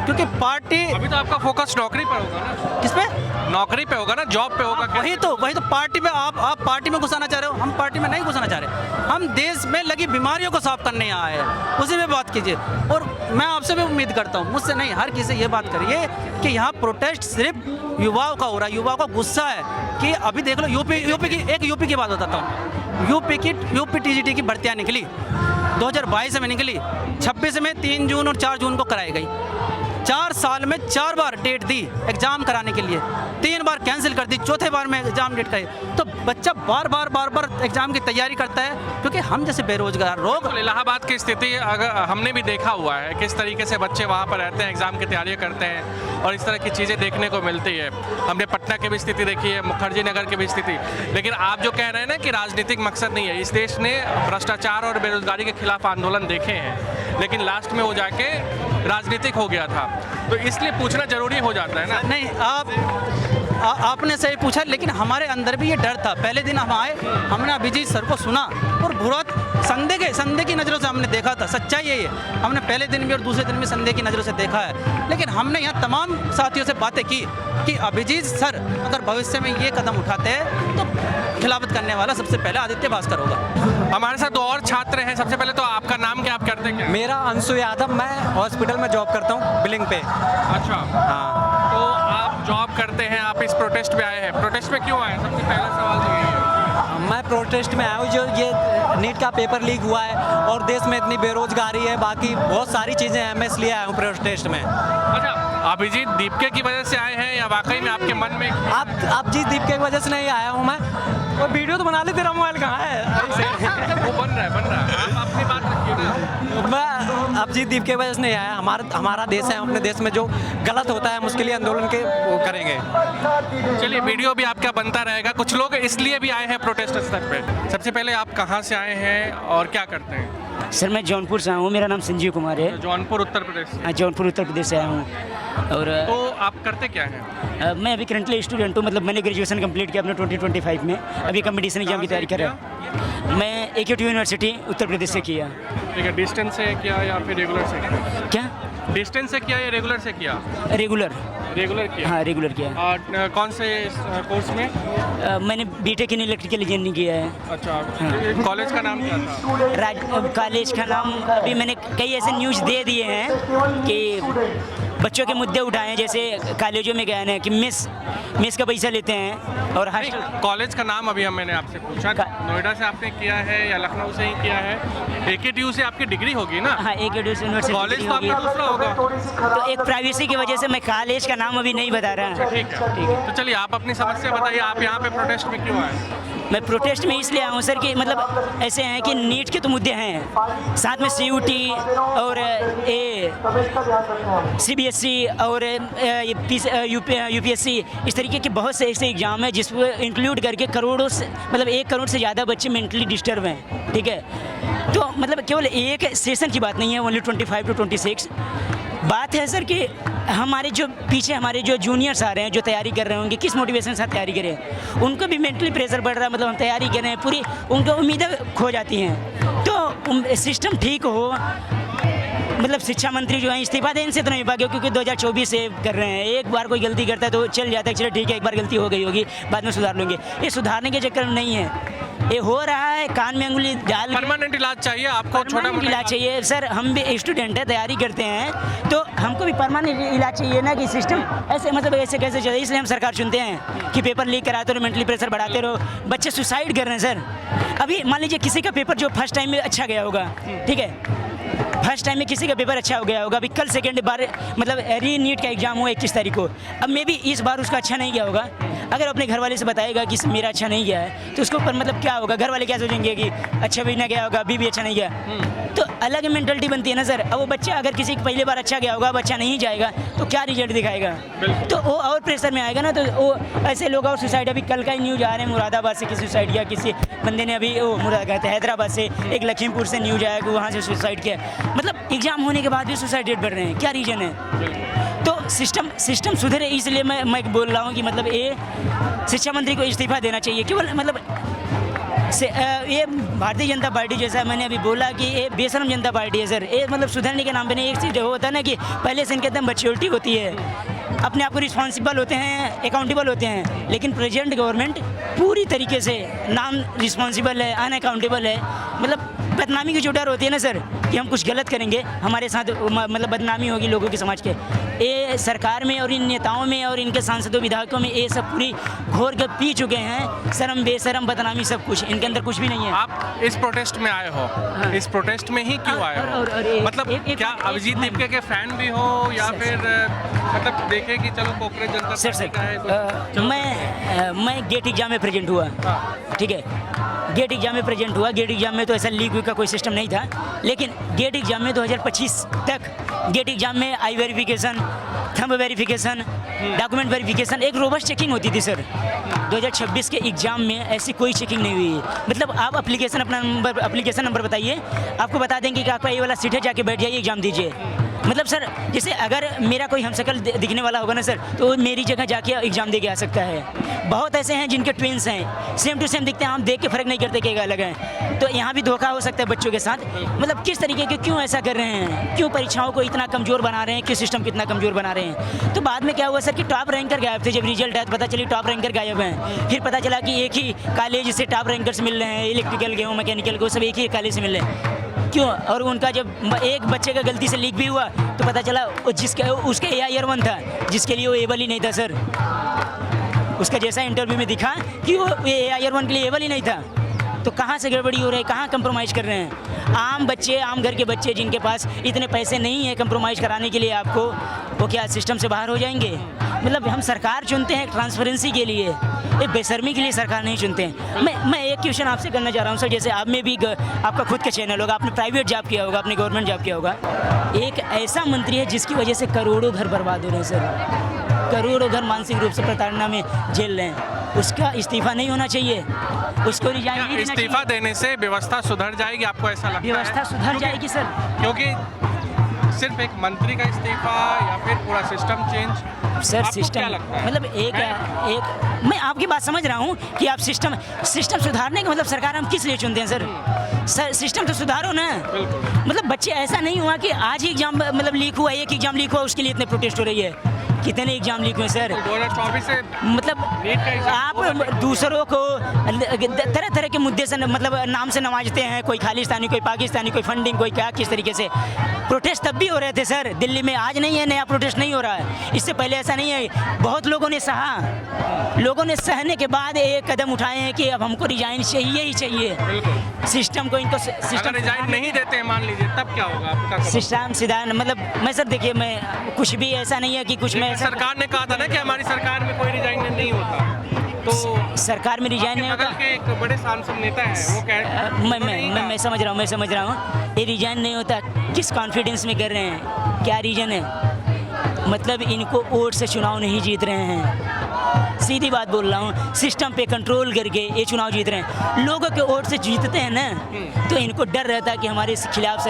[SPEAKER 4] क्योंकि पार्टी,
[SPEAKER 1] अभी तो आपका फोकस नौकरी पर होगा ना?
[SPEAKER 4] किस पे?
[SPEAKER 1] नौकरी पे होगा ना, जॉब पे होगा।
[SPEAKER 4] वही तो पार्टी में आप पार्टी में घुसाना चाह रहे हो, हम पार्टी में नहीं घुसाना चाह रहे। हम देश में लगी बीमारियों को साफ करने आए हैं, उसी में बात कीजिए। और मैं आपसे भी उम्मीद करता हूँ, मुझसे नहीं, हर किसी से ये बात करिए कि यहाँ प्रोटेस्ट सिर्फ युवाओं का हो रहा है। युवाओं का गुस्सा है कि अभी देख लो, यूपी की बात बताता हूँ। यूपी टीजीटी की भर्तियाँ निकली 2022 में निकली, 26 में 3 जून और 4 जून को कराई गई। 4 साल में 4 बार डेट दी एग्जाम कराने के लिए, 3 बार कैंसिल कर दी, चौथे बार में एग्जाम डेट कराई। तो बच्चा बार बार एग्जाम की तैयारी करता है, क्योंकि हम जैसे बेरोजगार लोग,
[SPEAKER 1] इलाहाबाद की स्थिति अगर हमने भी देखा हुआ है किस तरीके से बच्चे वहाँ पर रहते हैं, एग्जाम की तैयारियाँ करते हैं और इस तरह की चीज़ें देखने को मिलती है। हमने पटना की भी स्थिति देखी है, मुखर्जी नगर की भी स्थिति। लेकिन आप जो कह रहे हैं ना कि राजनीतिक मकसद नहीं है, इस देश ने भ्रष्टाचार और बेरोजगारी के खिलाफ आंदोलन देखे हैं, लेकिन लास्ट में वो जाके राजनीतिक हो गया था, तो इसलिए पूछना जरूरी हो जाता है ना?
[SPEAKER 4] नहीं, आप आपने सही पूछा, लेकिन हमारे अंदर भी ये डर था। पहले दिन हम आए, हमने अभिजीत सर को सुना और बुरा संदेह की नज़रों से हमने देखा था। सच्चाई यही है, हमने पहले दिन भी और दूसरे दिन भी संदेह की नज़रों से देखा है। लेकिन हमने यहाँ तमाम साथियों से बातें की कि अभिजीत सर अगर भविष्य में ये कदम उठाते हैं तो खिलाफत करने वाला सबसे पहले आदित्य भास्कर होगा।
[SPEAKER 1] हमारे साथ दो और छात्र हैं। सबसे पहले तो आपका नाम क्या, आप करते क्या?
[SPEAKER 5] मेरा अंशु यादव, मैं हॉस्पिटल में जॉब करता हूँ बिलिंग पे।
[SPEAKER 1] अच्छा,
[SPEAKER 5] हाँ,
[SPEAKER 1] तो आप जॉब करते हैं, आप इस प्रोटेस्ट पे आए हैं। प्रोटेस्ट पे क्यों आए हैं? सबसे पहला सवाल तो यही है।
[SPEAKER 5] मैं प्रोटेस्ट में आया हूँ जो ये नीट का पेपर लीक हुआ है और देश में इतनी बेरोजगारी है, बाकी बहुत सारी चीज़ें हैं, मैं इसलिए आया हूँ प्रोटेस्ट में।
[SPEAKER 1] अच्छा, अभिजीत दीपके की वजह से आए हैं या वाकई में आपके मन में?
[SPEAKER 5] आप जी दीप की वजह से नहीं आया हूँ मैं, और वीडियो तो बना ले, तेरा मोबाइल कहाँ है?
[SPEAKER 1] वो बन रहा है। आप अपनी बात रखिए ना।
[SPEAKER 5] मैं अभिजीत दीप की वजह से नहीं आया। हमारा देश है, अपने देश में जो गलत होता है हम उसके लिए आंदोलन के वो करेंगे।
[SPEAKER 1] चलिए, वीडियो भी आपका बनता रहेगा। कुछ लोग इसलिए भी आए हैं प्रोटेस्ट स्थल पे। सबसे पहले आप कहाँ से आए हैं और क्या करते हैं?
[SPEAKER 6] सर मैं जौनपुर से आया हूँ, मेरा नाम संजीव कुमार है।
[SPEAKER 1] जौनपुर उत्तर प्रदेश से।
[SPEAKER 6] हाँ, जौनपुर उत्तर प्रदेश से आया हूँ। और
[SPEAKER 1] तो आप करते क्या हैं?
[SPEAKER 6] मैं अभी करंटली स्टूडेंट हूँ, मतलब मैंने ग्रेजुएशन कंप्लीट किया अपने 2025 में। अभी कंपटीशन एग्जाम की तैयारी कर रहा हूँ। मैं AQT यूनिवर्सिटी उत्तर प्रदेश से किया।
[SPEAKER 1] ठीक है, डिस्टेंस से किया या फिर रेगुलर से किया?
[SPEAKER 6] क्या?
[SPEAKER 1] डिस्टेंस से किया या रेगुलर से किया?
[SPEAKER 6] रेगुलर
[SPEAKER 1] किया।
[SPEAKER 6] हाँ, रेगुलर किया।
[SPEAKER 1] और कौन से कोर्स में?
[SPEAKER 6] मैंने BTech इन इलेक्ट्रिकल इंजीनियरिंग किया है।
[SPEAKER 1] अच्छा, कॉलेज का नाम क्या था?
[SPEAKER 6] कॉलेज का नाम अभी मैंने कई ऐसे न्यूज़ दे दिए हैं कि बच्चों के मुद्दे उठाए हैं, जैसे कॉलेजों में गए हैं कि मिस का पैसा लेते हैं और हॉस्टल।
[SPEAKER 1] कॉलेज का नाम अभी मैंने आपसे पूछा, नोएडा से आपने किया है या लखनऊ से ही किया है? AKTU से आपकी डिग्री होगी ना?
[SPEAKER 6] हाँ, AKTU से यूनिवर्सिटी
[SPEAKER 1] कॉलेज तो आपका दूसरा होगा।
[SPEAKER 6] तो एक प्राइवेसी की वजह से मैं कॉलेज का नाम अभी नहीं बता रहा।
[SPEAKER 1] ठीक है। तो चलिए, आप अपनी समस्या बताइए। आप यहाँ पे प्रोटेस्ट में क्यों आए?
[SPEAKER 6] मैं प्रोटेस्ट में इसलिए आया हूँ सर कि मतलब ऐसे हैं कि नीट के तो मुद्दे हैं, साथ में CUT और CBSE और UPSC, इस तरीके के बहुत से ऐसे एग्ज़ाम हैं जिसको इंक्लूड करके करोड़ों से, मतलब 1 करोड़ से ज़्यादा बच्चे मेंटली डिस्टर्ब हैं। ठीक है, तो मतलब केवल एक सेशन की बात नहीं है, ओनली 25 to 26 बात है सर कि हमारे जो पीछे हमारे जो जूनियर्स आ रहे हैं, जो तैयारी कर रहे होंगे, किस मोटिवेशन से तैयारी करें, उनको भी मेंटली प्रेशर बढ़ रहा है। मतलब हम तैयारी कर रहे हैं, पूरी उनको उम्मीदें खो जाती हैं। तो सिस्टम ठीक हो, मतलब शिक्षा मंत्री जो है इस्तीफा देने से तो नहीं भागे, क्योंकि 2024 से कर रहे हैं। एक बार कोई गलती करता है तो चल जाता है, चलो ठीक है, एक बार गलती हो गई होगी, बाद में सुधार लेंगे। ये सुधारने के चक्कर में नहीं है, ये हो रहा है कान में अंगुली डाल।
[SPEAKER 1] परमानेंट इलाज चाहिए आपको? छोटा मोटा
[SPEAKER 6] इलाज चाहिए सर, हम भी स्टूडेंट है, तैयारी करते हैं, तो हमको भी परमानेंट इलाज चाहिए ना कि सिस्टम ऐसे मतलब ऐसे कैसे चले। इसलिए हम सरकार चुनते हैं कि पेपर लीक कराते रहो, मेंटली प्रेशर बढ़ाते रहो, बच्चे सुसाइड कर रहे हैं सर। अभी मान लीजिए किसी का पेपर जो फर्स्ट टाइम में अच्छा गया होगा, ठीक है, फर्स्ट टाइम में किसी का पेपर अच्छा हो गया होगा, अभी कल सेकेंड बार मतलब नीट का एग्जाम हुआ 21 तारीख को, अब मे भी इस बार उसका अच्छा नहीं गया होगा। अगर अपने घर वाले से बताएगा कि मेरा अच्छा नहीं गया है, तो उसके ऊपर मतलब क्या होगा, घर वाले क्या सोचेंगे कि अच्छा भी ना गया होगा, अभी भी अच्छा नहीं गया, तो अलग मेंटलिटी बनती है ना सर। अब वो बच्चा अगर किसी की पहली बार अच्छा गया होगा, बच्चा नहीं जाएगा तो क्या रिजल्ट दिखाएगा, तो वो और प्रेशर में आएगा ना। तो वो ऐसे लोग और सुसाइड, अभी कल का ही न्यूज आ रहे हैं मुरादाबाद से किसी सुसाइड किया, किसी बंदे ने अभी वो मुरादाबाद हैदराबाद से, एक लखीमपुर से न्यूज आया कि वहाँ से सुसाइड किया। मतलब एग्जाम होने के बाद भी सुसाइड रेट बढ़ रहे हैं, क्या रीजन है? तो सिस्टम सुधरे, इसलिए मैं बोल रहा हूँ कि मतलब ये शिक्षा मंत्री को इस्तीफा देना चाहिए। केवल मतलब ये भारतीय जनता पार्टी, जैसा मैंने अभी बोला कि ये बेशरम जनता पार्टी है सर। ये मतलब सुधरने के नाम पे नहीं, एक चीज़ होता है ना कि पहले से इनके अंदर मैच्योरिटी होती है, अपने आप को रिस्पॉन्सिबल होते हैं, अकाउंटेबल होते हैं, लेकिन प्रेजेंट गवर्नमेंट पूरी तरीके से नॉन रिस्पॉन्सिबल है, अनअकाउंटेबल है। मतलब बदनामी की जो डर होती है ना सर कि हम कुछ गलत करेंगे, हमारे साथ मतलब बदनामी होगी लोगों के, समाज के, ये सरकार में और इन नेताओं में और इनके सांसदों विधायकों में ये सब पूरी घोर के पी चुके हैं। शर्म बेशरम बदनामी सब कुछ, इनके अंदर कुछ भी नहीं है।
[SPEAKER 1] आप इस प्रोटेस्ट में आए हो,
[SPEAKER 6] हाँ।
[SPEAKER 1] इस प्रोटेस्ट में ही क्यों आए हो? मतलब क्या अभिजीत दीपके के फैन भी हो या फिर मतलब देखे कि चलो कांग्रेस जनता पार्टी का है तो
[SPEAKER 6] मैं गेट एग्जाम में प्रेजेंट हुआ, ठीक है, गेट एग्जाम में प्रेजेंट हुआ। गेट एग्जाम में तो ऐसा लीक का कोई सिस्टम नहीं था, लेकिन गेट एग्जाम में 2025 तक गेट एग्जाम में eye verification, thumb verification, document verification, एक रोबस्ट चेकिंग होती थी सर। 2026 के एग्जाम में ऐसी कोई चेकिंग नहीं हुई। मतलब आप एप्लीकेशन नंबर बताइए, आपको बता देंगे कि आपका ये वाला सीट है, जाके बैठ जाइए, एग्जाम दीजिए। मतलब सर जैसे अगर मेरा कोई हमशक्ल दिखने वाला होगा ना सर, तो वो मेरी जगह जाके एग्ज़ाम दे के आ सकता है। बहुत ऐसे हैं जिनके ट्विंस हैं, सेम टू सेम दिखते हैं, हम देख के फ़र्क नहीं करते कि अलग हैं। तो यहाँ भी धोखा हो सकता है बच्चों के साथ। मतलब किस तरीके के क्यों ऐसा कर रहे हैं, क्यों परीक्षाओं को इतना कमज़ोर बना रहे हैं, क्यों सिस्टम को इतना कमज़ोर बना रहे हैं। तो बाद में क्या हुआ सर कि टॉप रैंकर गायब थे, जब रिजल्ट आया तो पता चली टॉप रैंकर गायब हैं। फिर पता चला कि एक ही कॉलेज से टॉप रैंकर्स मिल रहे हैं, इलेक्ट्रिकल के हो, मैकेनिकल को, सब एक ही कॉलेज से मिल रहे हैं। क्यों? और उनका जब एक बच्चे का गलती से लीक भी हुआ तो पता चला जिसका उसके AIR-1 था, जिसके लिए वो एबल ही नहीं था सर। उसका जैसा इंटरव्यू में दिखा कि वो AIR-1 के लिए एबल ही नहीं था। तो कहाँ से गड़बड़ी हो रही है, कहाँ कंप्रोमाइज़ कर रहे हैं? आम बच्चे, आम घर के बच्चे जिनके पास इतने पैसे नहीं है कंप्रोमाइज़ कराने के लिए आपको, वो क्या सिस्टम से बाहर हो जाएंगे? मतलब हम सरकार चुनते हैं ट्रांसपेरेंसी के लिए, एक बेशर्मी के लिए सरकार नहीं चुनते हैं। मैं एक क्वेश्चन आपसे करना चाह रहा हूँ सर, जैसे आप में भी आपका खुद का चैनल होगा, आपने प्राइवेट जॉब किया होगा, आपने गवर्नमेंट जॉब किया होगा। एक ऐसा मंत्री है जिसकी वजह से करोड़ों घर बर्बाद हो रहे हैं सर, करोड़ों घर मानसिक रूप से प्रताड़ना में झेल रहे हैं। उसका इस्तीफा नहीं होना चाहिए, उसको रिजाइन नहीं देना चाहिए।
[SPEAKER 1] इस्तीफा देने से व्यवस्था सुधर जाएगी, आपको ऐसा लगता है?
[SPEAKER 6] व्यवस्था सुधर जाएगी सर,
[SPEAKER 1] क्योंकि सिर्फ एक मंत्री का इस्तीफा या फिर पूरा सिस्टम चेंज?
[SPEAKER 6] सर
[SPEAKER 1] आपको
[SPEAKER 6] सिस्टम
[SPEAKER 1] क्या लगता है?
[SPEAKER 6] मतलब एक मैं आपकी बात समझ रहा हूँ कि आप सिस्टम सुधारने का मतलब सरकार हम किस लिए चुनते हैं सर सिस्टम तो सुधारो ना। मतलब बच्चे ऐसा नहीं हुआ कि आज ही एग्जाम मतलब लीक हुआ, एक एग्जाम लीक हुआ उसके लिए इतने प्रोटेस्ट हो रही है। कितने एग्जाम लीक हुए सर?
[SPEAKER 1] 2024 से
[SPEAKER 6] मतलब आप दूसरों को तरह तरह के मुद्दे से मतलब नाम से नवाजते हैं, कोई खालिस्तानी, कोई पाकिस्तानी, कोई फंडिंग, कोई क्या, किस तरीके से। प्रोटेस्ट तब भी हो रहे थे सर दिल्ली में, आज नहीं है नया प्रोटेस्ट नहीं हो रहा है। इससे पहले ऐसा नहीं है, बहुत लोगों ने सहा, लोगों ने सहने के बाद एक कदम उठाए हैं कि अब हमको रिजाइन चाहिए ही चाहिए। सिस्टम को इनको सिस्टम
[SPEAKER 1] रिजाइन नहीं देते हैं मान लीजिए, तब क्या होगा आपका?
[SPEAKER 6] सिस्टम सीधा मतलब मैं सर देखिए, मैं कुछ भी ऐसा नहीं है कि कुछ मैं
[SPEAKER 1] सरकार ने कहा था ना कि हमारी सरकार में कोई रिजाइन नहीं होता, तो
[SPEAKER 6] सरकार में रिजाइन नहीं होता।
[SPEAKER 1] के एक बड़े सांसद नेता हैं वो कह
[SPEAKER 6] मैं समझ रहा हूँ ये रिजाइन नहीं होता, किस कॉन्फिडेंस में कर रहे हैं, क्या रीजन है? मतलब इनको वोट से चुनाव नहीं जीत रहे हैं, सीधी बात बोल रहा हूँ। सिस्टम पे कंट्रोल करके ये चुनाव जीत रहे हैं। लोगों के वोट से जीतते हैं ना, तो इनको डर रहता है कि हमारे खिलाफ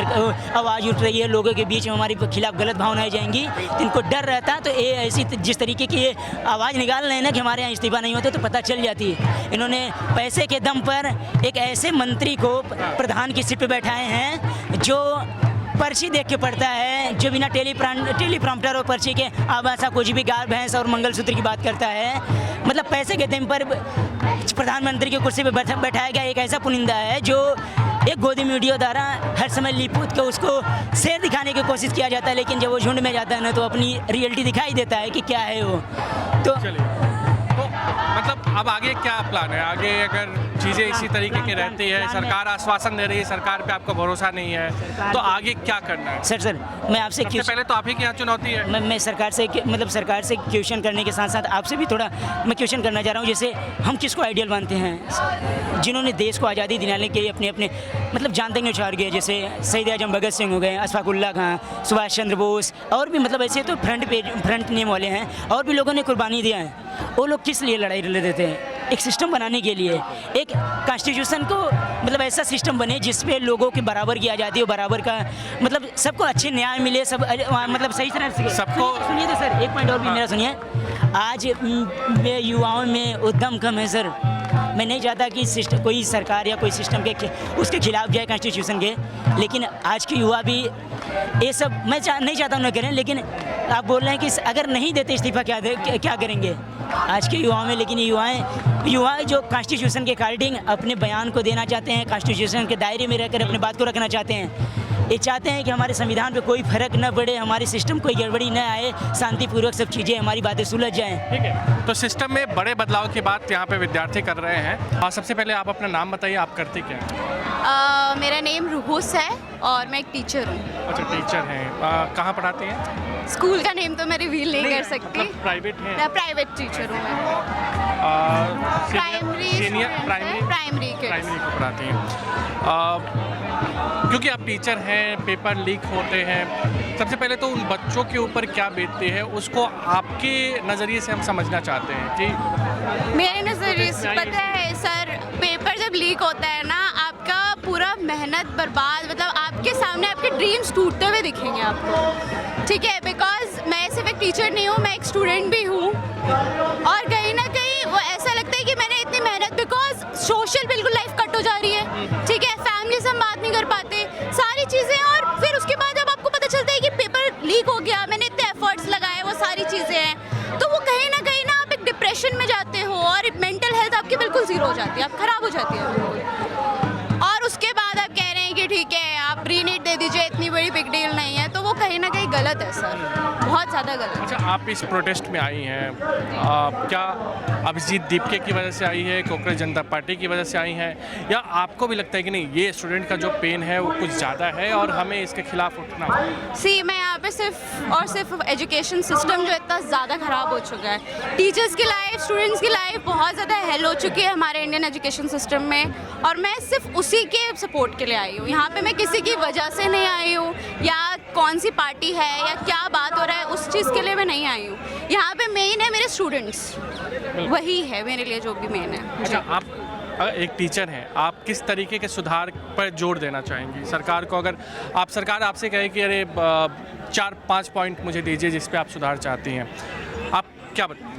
[SPEAKER 6] आवाज़ उठ रही है, लोगों के बीच में हमारे खिलाफ गलत भावनाएं जाएंगी, तो इनको डर रहता है। तो ये ऐसी जिस तरीके की ये आवाज़ निकाल रहे हैं ना कि हमारे यहाँ इस्तीफा नहीं होते, तो पता चल जाती है। इन्होंने पैसे के दम पर एक ऐसे मंत्री को प्रधान की सीट पर बैठाए हैं जो पर्ची देख के पढ़ता है, जो बिना टेलीप्रॉम्प्टर और पर्ची के आवासा कुछ भी गाय भैंस और मंगलसूत्र की बात करता है। मतलब पैसे के दम पर प्रधानमंत्री की कुर्सी पर बैठाया गया एक ऐसा पुनिंदा है जो एक गोदी मीडिया द्वारा हर समय लिपूत के उसको शेर दिखाने की कोशिश किया जाता है, लेकिन जब वो झुंड में जाता है ना तो अपनी रियलिटी दिखाई देता है कि क्या है वो। तो
[SPEAKER 1] मतलब अब आगे क्या प्लान है? आगे अगर चीज़ें इसी तरीके की रहती है, सरकार आश्वासन दे रही है, सरकार पे आपका भरोसा नहीं है, तो आगे क्या करना है?
[SPEAKER 6] सर मैं आपसे
[SPEAKER 1] सबसे पहले तो आप ही की यहाँ चुनौती है।
[SPEAKER 6] मैं सरकार से क्वेश्चन करने के साथ साथ आपसे भी थोड़ा मैं क्वेश्चन करना चाह रहा हूँ। जैसे हम किसको आइडियल मानते हैं जिन्होंने देश को आज़ादी दिलाने के लिए अपने अपने मतलब जानते हैं उछाल गए, जैसे शहीद आजम भगत सिंह हो गए, अशफाक उल्लाह खां, सुभाष चंद्र बोस, और भी मतलब ऐसे तो फ्रंट नेम वाले हैं, और भी लोगों ने कुर्बानी दिया है। वो लोग किस लिए लड़ाई लड़ते थे? एक सिस्टम बनाने के लिए, एक कॉन्स्टिट्यूशन को मतलब ऐसा सिस्टम बने जिसपे लोगों की बराबर की आज़ादी हो, बराबर का मतलब सबको अच्छे न्याय मिले, सब मतलब सही तरह से सबको। सुनिए तो सर एक पॉइंट और भी मेरा सुनिए। आज युवाओं में उद्यम कम है सर। मैं नहीं चाहता कि कोई सरकार या कोई सिस्टम के उसके खिलाफ जाए कॉन्स्टिट्यूशन के, लेकिन आज के युवा भी ये सब मैं नहीं चाहता उन्हें करें, लेकिन आप बोल रहे हैं कि अगर नहीं देते इस्तीफा क्या करेंगे आज के युवाओं में? लेकिन युवा जो कॉन्स्टिट्यूशन के अकॉर्डिंग अपने बयान को देना चाहते हैं, कॉन्स्टिट्यूशन के दायरे में रहकर अपनी बात को रखना चाहते हैं। ये चाहते हैं कि हमारे संविधान पे कोई फर्क न पड़े, हमारे सिस्टम कोई गड़बड़ी न आए, शांतिपूर्वक सब चीज़ें हमारी बातें सुलझ जाएं।
[SPEAKER 1] ठीक है, तो सिस्टम में बड़े बदलाव की बात यहाँ पे विद्यार्थी कर रहे हैं। और सबसे पहले आप अपना नाम बताइए, आप करते क्या हैं?
[SPEAKER 7] मेरा नेम रूहूस है और मैं एक टीचर हूँ।
[SPEAKER 1] अच्छा, टीचर हैं। कहाँ पढ़ाती हैं?
[SPEAKER 7] स्कूल का नेम तो मैं रिवील नहीं कर सकती।
[SPEAKER 1] मतलब प्राइवेट है?
[SPEAKER 7] मैं प्राइवेट टीचर हूँ। प्राइमरी
[SPEAKER 1] को पढ़ाती हैं। क्योंकि आप टीचर हैं, पेपर लीक होते हैं, सबसे पहले तो उन बच्चों के ऊपर क्या बीतती है उसको आपके नज़रिए से हम समझना चाहते हैं कि
[SPEAKER 7] मेरे नज़रिए से पता है सर, पेपर जब लीक होता है ना, आपका पूरा मेहनत बर्बाद, मतलब आपके सामने आपके ड्रीम्स टूटते हुए दिखेंगे आपको, ठीक है, बिकॉज मैं सिर्फ एक टीचर नहीं हूँ, मैं एक स्टूडेंट भी हूँ, और कहीं ना कहीं वो ऐसा लगता है कि मैंने इतनी मेहनत, बिकॉज सोशल बिल्कुल लाइफ कट हो जा रही है, ठीक है, फैमिली से हम बात नहीं कर पाते, सारी चीज़ें, और फिर उसके बाद जब आपको पता चलता है कि पेपर लीक हो गया, मैंने इतने एफर्ट्स लगाए, वो सारी चीज़ें हैं, तो वो कहीं ना आप एक डिप्रेशन में जाते हो और मेंटल हेल्थ आपकी बिल्कुल ज़ीरो हो जाती है, आप ख़राब हो जाती है बिल्कुल। और उसके बाद आप कह रहे हैं कि ठीक है आप रीनीट दे दीजिए, इतनी बड़ी बिग डील नहीं है, तो वो कहीं ना कहीं गलत है सर, बहुत ज़्यादा गलत।
[SPEAKER 1] अच्छा, आप इस प्रोटेस्ट में आई हैं, क्या अभिजीत दीपके की वजह से आई है, कांग्रेस जनता पार्टी की वजह से आई हैं, या आपको भी लगता है कि नहीं ये स्टूडेंट का जो पेन है वो कुछ ज़्यादा है और हमें इसके खिलाफ उठना है?
[SPEAKER 7] सी, मैं यहाँ पे सिर्फ और सिर्फ एजुकेशन सिस्टम जो इतना ज़्यादा ख़राब हो चुका है, टीचर्स की लाइफ, स्टूडेंट्स की लाइफ बहुत ज़्यादा हेल हो चुकी है हमारे इंडियन एजुकेशन सिस्टम में, और मैं सिर्फ उसी के सपोर्ट के लिए आई हूँ। यहाँ पे मैं किसी की वजह से नहीं आई हूँ, या कौन सी पार्टी है या क्या बात हो रहा है उस चीज़ के लिए मैं नहीं आई हूँ। यहाँ पे मेन है मेरे स्टूडेंट्स, वही है मेरे लिए जो भी मेन है।
[SPEAKER 1] अच्छा, आप एक टीचर हैं, आप किस तरीके के सुधार पर जोर देना चाहेंगी सरकार को? अगर सरकार आपसे कहे कि अरे 4-5 पॉइंट मुझे दीजिए जिस पे आप सुधार चाहती हैं, आप क्या बताएंगे?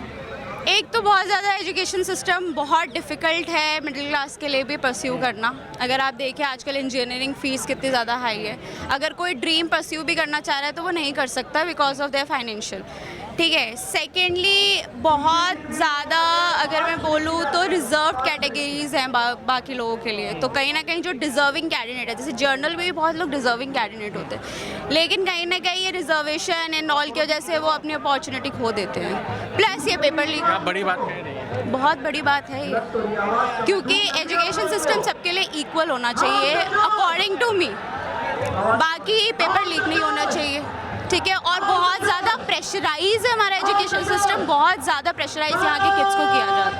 [SPEAKER 7] एक तो बहुत ज़्यादा एजुकेशन सिस्टम बहुत डिफ़िकल्ट है मिडिल क्लास के लिए भी परस्यू करना। अगर आप देखें आजकल इंजीनियरिंग फ़ीस कितनी ज़्यादा हाई है, अगर कोई ड्रीम परस्यू भी करना चाह रहा है तो वो नहीं कर सकता बिकॉज ऑफ देयर फाइनेंशियल, ठीक है। सेकेंडली बहुत ज़्यादा अगर मैं बोलूँ तो रिजर्व कैटेगरीज हैं बाकी लोगों के लिए, तो कहीं ना कहीं जो डिज़र्विंग कैंडिडेट है, जैसे जर्नल में भी बहुत लोग डिज़र्विंग कैंडिडेट होते हैं, लेकिन कहीं ना कहीं ये रिजर्वेशन एंड ऑल की वजह से वो अपनी अपॉर्चुनिटी खो देते हैं। प्लस ये पेपर लीक
[SPEAKER 1] बड़ी बात कह रही है,
[SPEAKER 7] बहुत बड़ी बात है ये, क्योंकि एजुकेशन सिस्टम सबके लिए इक्वल होना चाहिए अकॉर्डिंग टू मी, बाकी पेपर लीक नहीं होना चाहिए, ठीक है। और बहुत ज़्यादा प्रेशराइज है हमारा एजुकेशन सिस्टम, बहुत ज़्यादा प्रेशराइज यहाँ के किड्स को किया जाता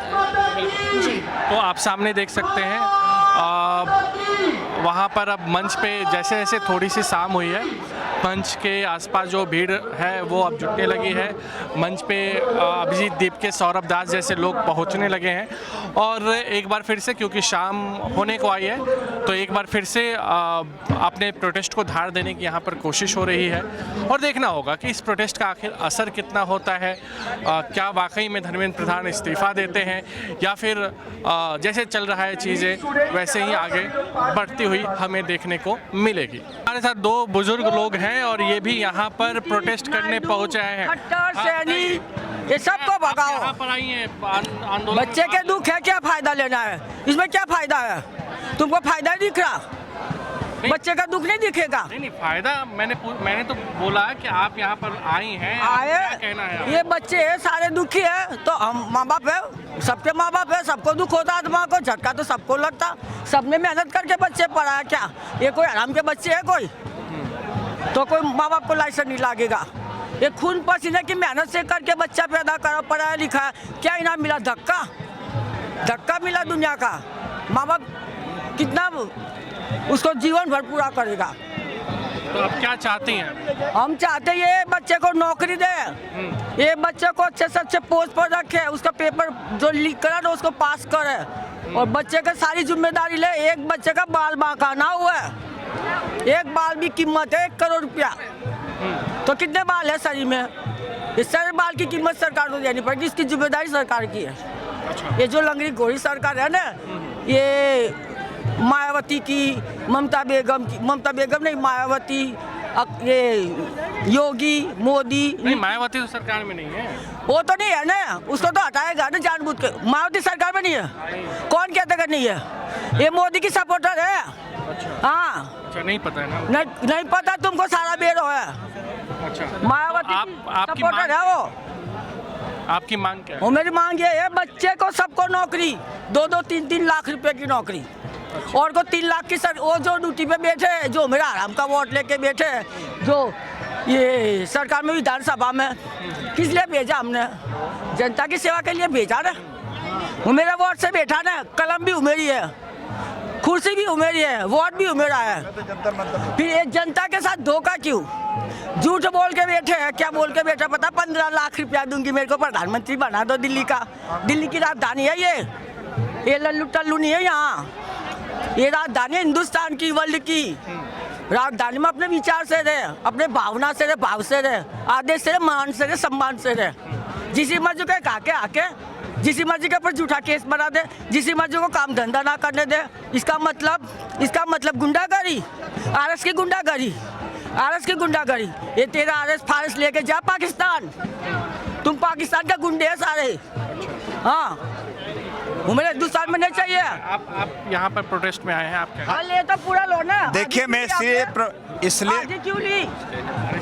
[SPEAKER 7] है जी।
[SPEAKER 1] तो आप सामने देख सकते हैं वहाँ पर अब मंच पे जैसे जैसे थोड़ी सी शाम हुई है, मंच के आसपास जो भीड़ है वो अब जुटने लगी है। मंच पे अभिजीत दीपके, सौरभ दास जैसे लोग पहुँचने लगे हैं, और एक बार फिर से क्योंकि शाम होने को आई है तो एक बार फिर से अपने प्रोटेस्ट को धार देने की यहाँ पर कोशिश हो रही है, और देखना होगा कि इस प्रोटेस्ट का आखिर असर कितना होता है। क्या वाकई में धर्मेंद्र प्रधान इस्तीफ़ा देते हैं, या फिर जैसे चल रहा है चीज़ें वैसे ही आगे बढ़ती हुई हमें देखने को मिलेगी। हमारे साथ 2 बुजुर्ग लोग हैं और ये भी यहाँ पर प्रोटेस्ट करने पहुँचे हैं।
[SPEAKER 8] ये सबको भगाओ।
[SPEAKER 1] यहाँ पर आई हैं आंदोलन,
[SPEAKER 8] बच्चे के दुख है, क्या फायदा लेना है इसमें? क्या फायदा है? तुमको फायदा ही दिख रहा? बच्चे का दुख नहीं दिखेगा?
[SPEAKER 1] नहीं फायदा, मैंने तो बोला कि आप यहाँ पर आई हैं,
[SPEAKER 8] आए,
[SPEAKER 1] क्या कहना है?
[SPEAKER 8] ये बच्चे है सारे दुखी है, तो हम माँ बाप है, सबके माँ बाप है, सबको दुख होता है, आत्मा को झटका तो सबको लगता। सबने मेहनत करके बच्चे पढ़ाया, क्या ये कोई आराम के बच्चे है कोई? तो कोई माँ बाप को लाइसेंस नहीं लगेगा। ये खून पसीने की मेहनत से करके बच्चा पैदा करा, पढ़ाया लिखा, क्या इनाम मिला? धक्का मिला दुनिया का। माँ बाप कितना उसको जीवन भर पूरा करेगा।
[SPEAKER 1] तो आप क्या चाहती हैं?
[SPEAKER 8] हम चाहते ये बच्चे को नौकरी दे, ये बच्चे को अच्छे से अच्छे पोस्ट पर रखे, उसका पेपर जो लीक करा ना उसको पास करे, और बच्चे का सारी जिम्मेदारी ले। एक बच्चे का बाल बांकाना हुआ है, एक बाल भी कीमत है 1 करोड़ रुपया, तो कितने बाल है शरीर में? इस सारे बाल की कीमत सरकार को देनी पड़ेगी, इसकी जिम्मेदारी सरकार की है। ये जो लंगड़ी घोड़ी सरकार है ना, ये मायावती की, ममता बेगम नहीं, मायावती, ये योगी, मोदी।
[SPEAKER 1] नहीं, मायावती तो सरकार में नहीं है।
[SPEAKER 8] वो तो नहीं है ना, उसको तो हटाएगा ना जानबूझ के। मायावती सरकार में नहीं है, कौन कहता कि नहीं है? ये मोदी की सपोर्टर है। हाँ,
[SPEAKER 1] अच्छा, नहीं पता है ना?
[SPEAKER 8] नहीं पता तुमको, सारा बेरो है।
[SPEAKER 1] अच्छा,
[SPEAKER 8] मायावती
[SPEAKER 1] आपकी
[SPEAKER 8] सपोर्टर है वो।
[SPEAKER 1] आपकी मांग क्या है?
[SPEAKER 8] वो मेरी मांग ये है, बच्चे को सबको नौकरी, 2-2, 3-3 लाख रुपए की नौकरी, और को 3 लाख की वो जो ड्यूटी पे बैठे, जो मेरा आराम का वोट लेके बैठे, जो ये सरकार में विधानसभा में, किस लिए भेजा हमने? जनता की सेवा के लिए भेजा ना। वो मेरा वोट से बैठा ना, कलम भी उमेरी है, कुर्सी भी उमेरी है, वोट भी उमेरा है, फिर ये जनता के साथ धोखा क्यों? झूठ बोल के बैठे हैं। क्या बोल के बैठे पता? 15 लाख रुपया दूंगी, मेरे को प्रधानमंत्री बना दो दिल्ली का। दिल्ली की राजधानी है ये लल्लू टल्लू नहीं है यहाँ, ये राजधानी हिंदुस्तान की, वर्ल्ड की। राजधानी में अपने विचार से रहे, अपने भावना से रहे, भाव से रहे, आदेश से रहे, मान से रहे, सम्मान से रहे। जिसी मर्जी के काके आके जिसी मर्जी के ऊपर झूठा केस बना दे, जिसी मर्जी को काम धंधा ना करने दे। इसका मतलब गुंडागर्दी, आरएस की गुंडागर्दी, आरएस की गुंडागर्दी। ये तेरा आरएस फारस लेके जा पाकिस्तान, तुम पाकिस्तान के गुंडे हैं सारे। हाँ, हमें हिंदुस्तान में नहीं चाहिए।
[SPEAKER 1] आप यहाँ पर प्रोटेस्ट में आए हैं, आप क्या?
[SPEAKER 8] ले तो पूरा लो ना।
[SPEAKER 9] देखिए मैं इसलिए
[SPEAKER 8] आज ही क्यों ली,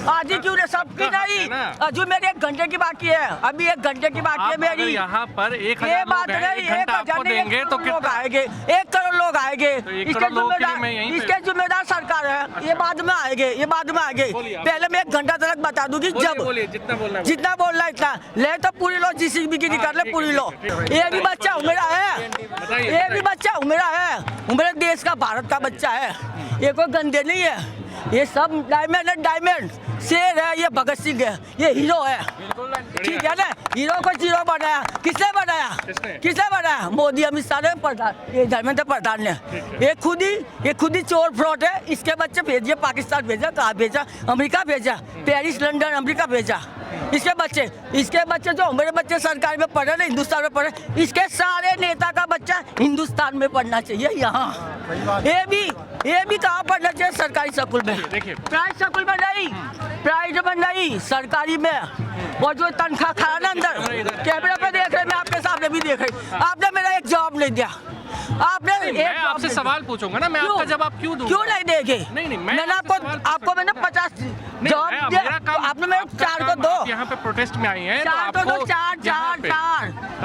[SPEAKER 8] आज ही क्यों ले, सबकी नहीं, अजू मेरी 1 घंटे की बाकी है, अभी 1 घंटे की बाकी है मेरी।
[SPEAKER 1] यहाँ पर 1000
[SPEAKER 8] ये
[SPEAKER 1] लोग
[SPEAKER 8] बात
[SPEAKER 1] हैं,
[SPEAKER 8] नहीं,
[SPEAKER 1] 1 घंटा आपको देंगे तो कितना
[SPEAKER 8] आएंगे? 1 करोड़ लोग आएंगे,
[SPEAKER 1] तो 1 करोड़ लोगों के लिए मैं यहीं पे-
[SPEAKER 8] इसके जिम्मेदार सरकार है। ये बाद में आएंगे, ये बाद में आएंगे। पहले मैं 1 घंटा तक बता दूंगी, जब
[SPEAKER 1] बोलिए जितना बोलना है।
[SPEAKER 8] जितना बोलना है इतना ले, तो पूरी लो, जिसी भी की कर ले पूरी लो। ये भी बच्चा मेरा है, ये भी बच्चा मेरा है, मेरे देश का, भारत का बच्चा है। ये कोई गंदे नहीं है, ये सब डायमंड है, डायमंड शेर है, ये भगत सिंह है, ये हीरो है। ठीक है ना, हीरो को जीरो बनाया, किसने बनाया? किसने बनाया? मोदी, अमित शाह ने, प्रधान, ये धर्मेंद्र प्रधान ने। ये खुद ही चोर फ्रॉड है। इसके बच्चे भेजिए, पाकिस्तान भेजा, कहाँ भेजा? अमेरिका भेजा, पेरिस, लंदन, अमेरिका भेजा। इसके बच्चे जो मेरे बच्चे सरकारी में पढ़े ना, हिंदुस्तान में पढ़े, इसके सारे नेता का बच्चा हिंदुस्तान में पढ़ना चाहिए। यहाँ ये भी कहाँ पढ़ना चाहिए? सरकारी स्कूल में, प्राइवेट स्कूल में नहीं, प्राइवेट में नहीं, सरकारी में। और जो तनख्वाह खा ना अंदर, कैमरे पे देख रहे, मैं आपके सामने भी देख रही, आपने मेरा एक जवाब नहीं दिया। आपने
[SPEAKER 1] मैं आपसे सवाल पूछूंगा ना, मैं आपका जवाब क्यों दूंगा?
[SPEAKER 8] क्यों नहीं देंगे?
[SPEAKER 1] नहीं,
[SPEAKER 8] मैंने आपको मैंने 50 जवाब दिया, तो आपने मेरे 4 को दो।
[SPEAKER 1] यहाँ पे प्रोटेस्ट में आई हैं, तो
[SPEAKER 8] 4 को दो,
[SPEAKER 1] आपको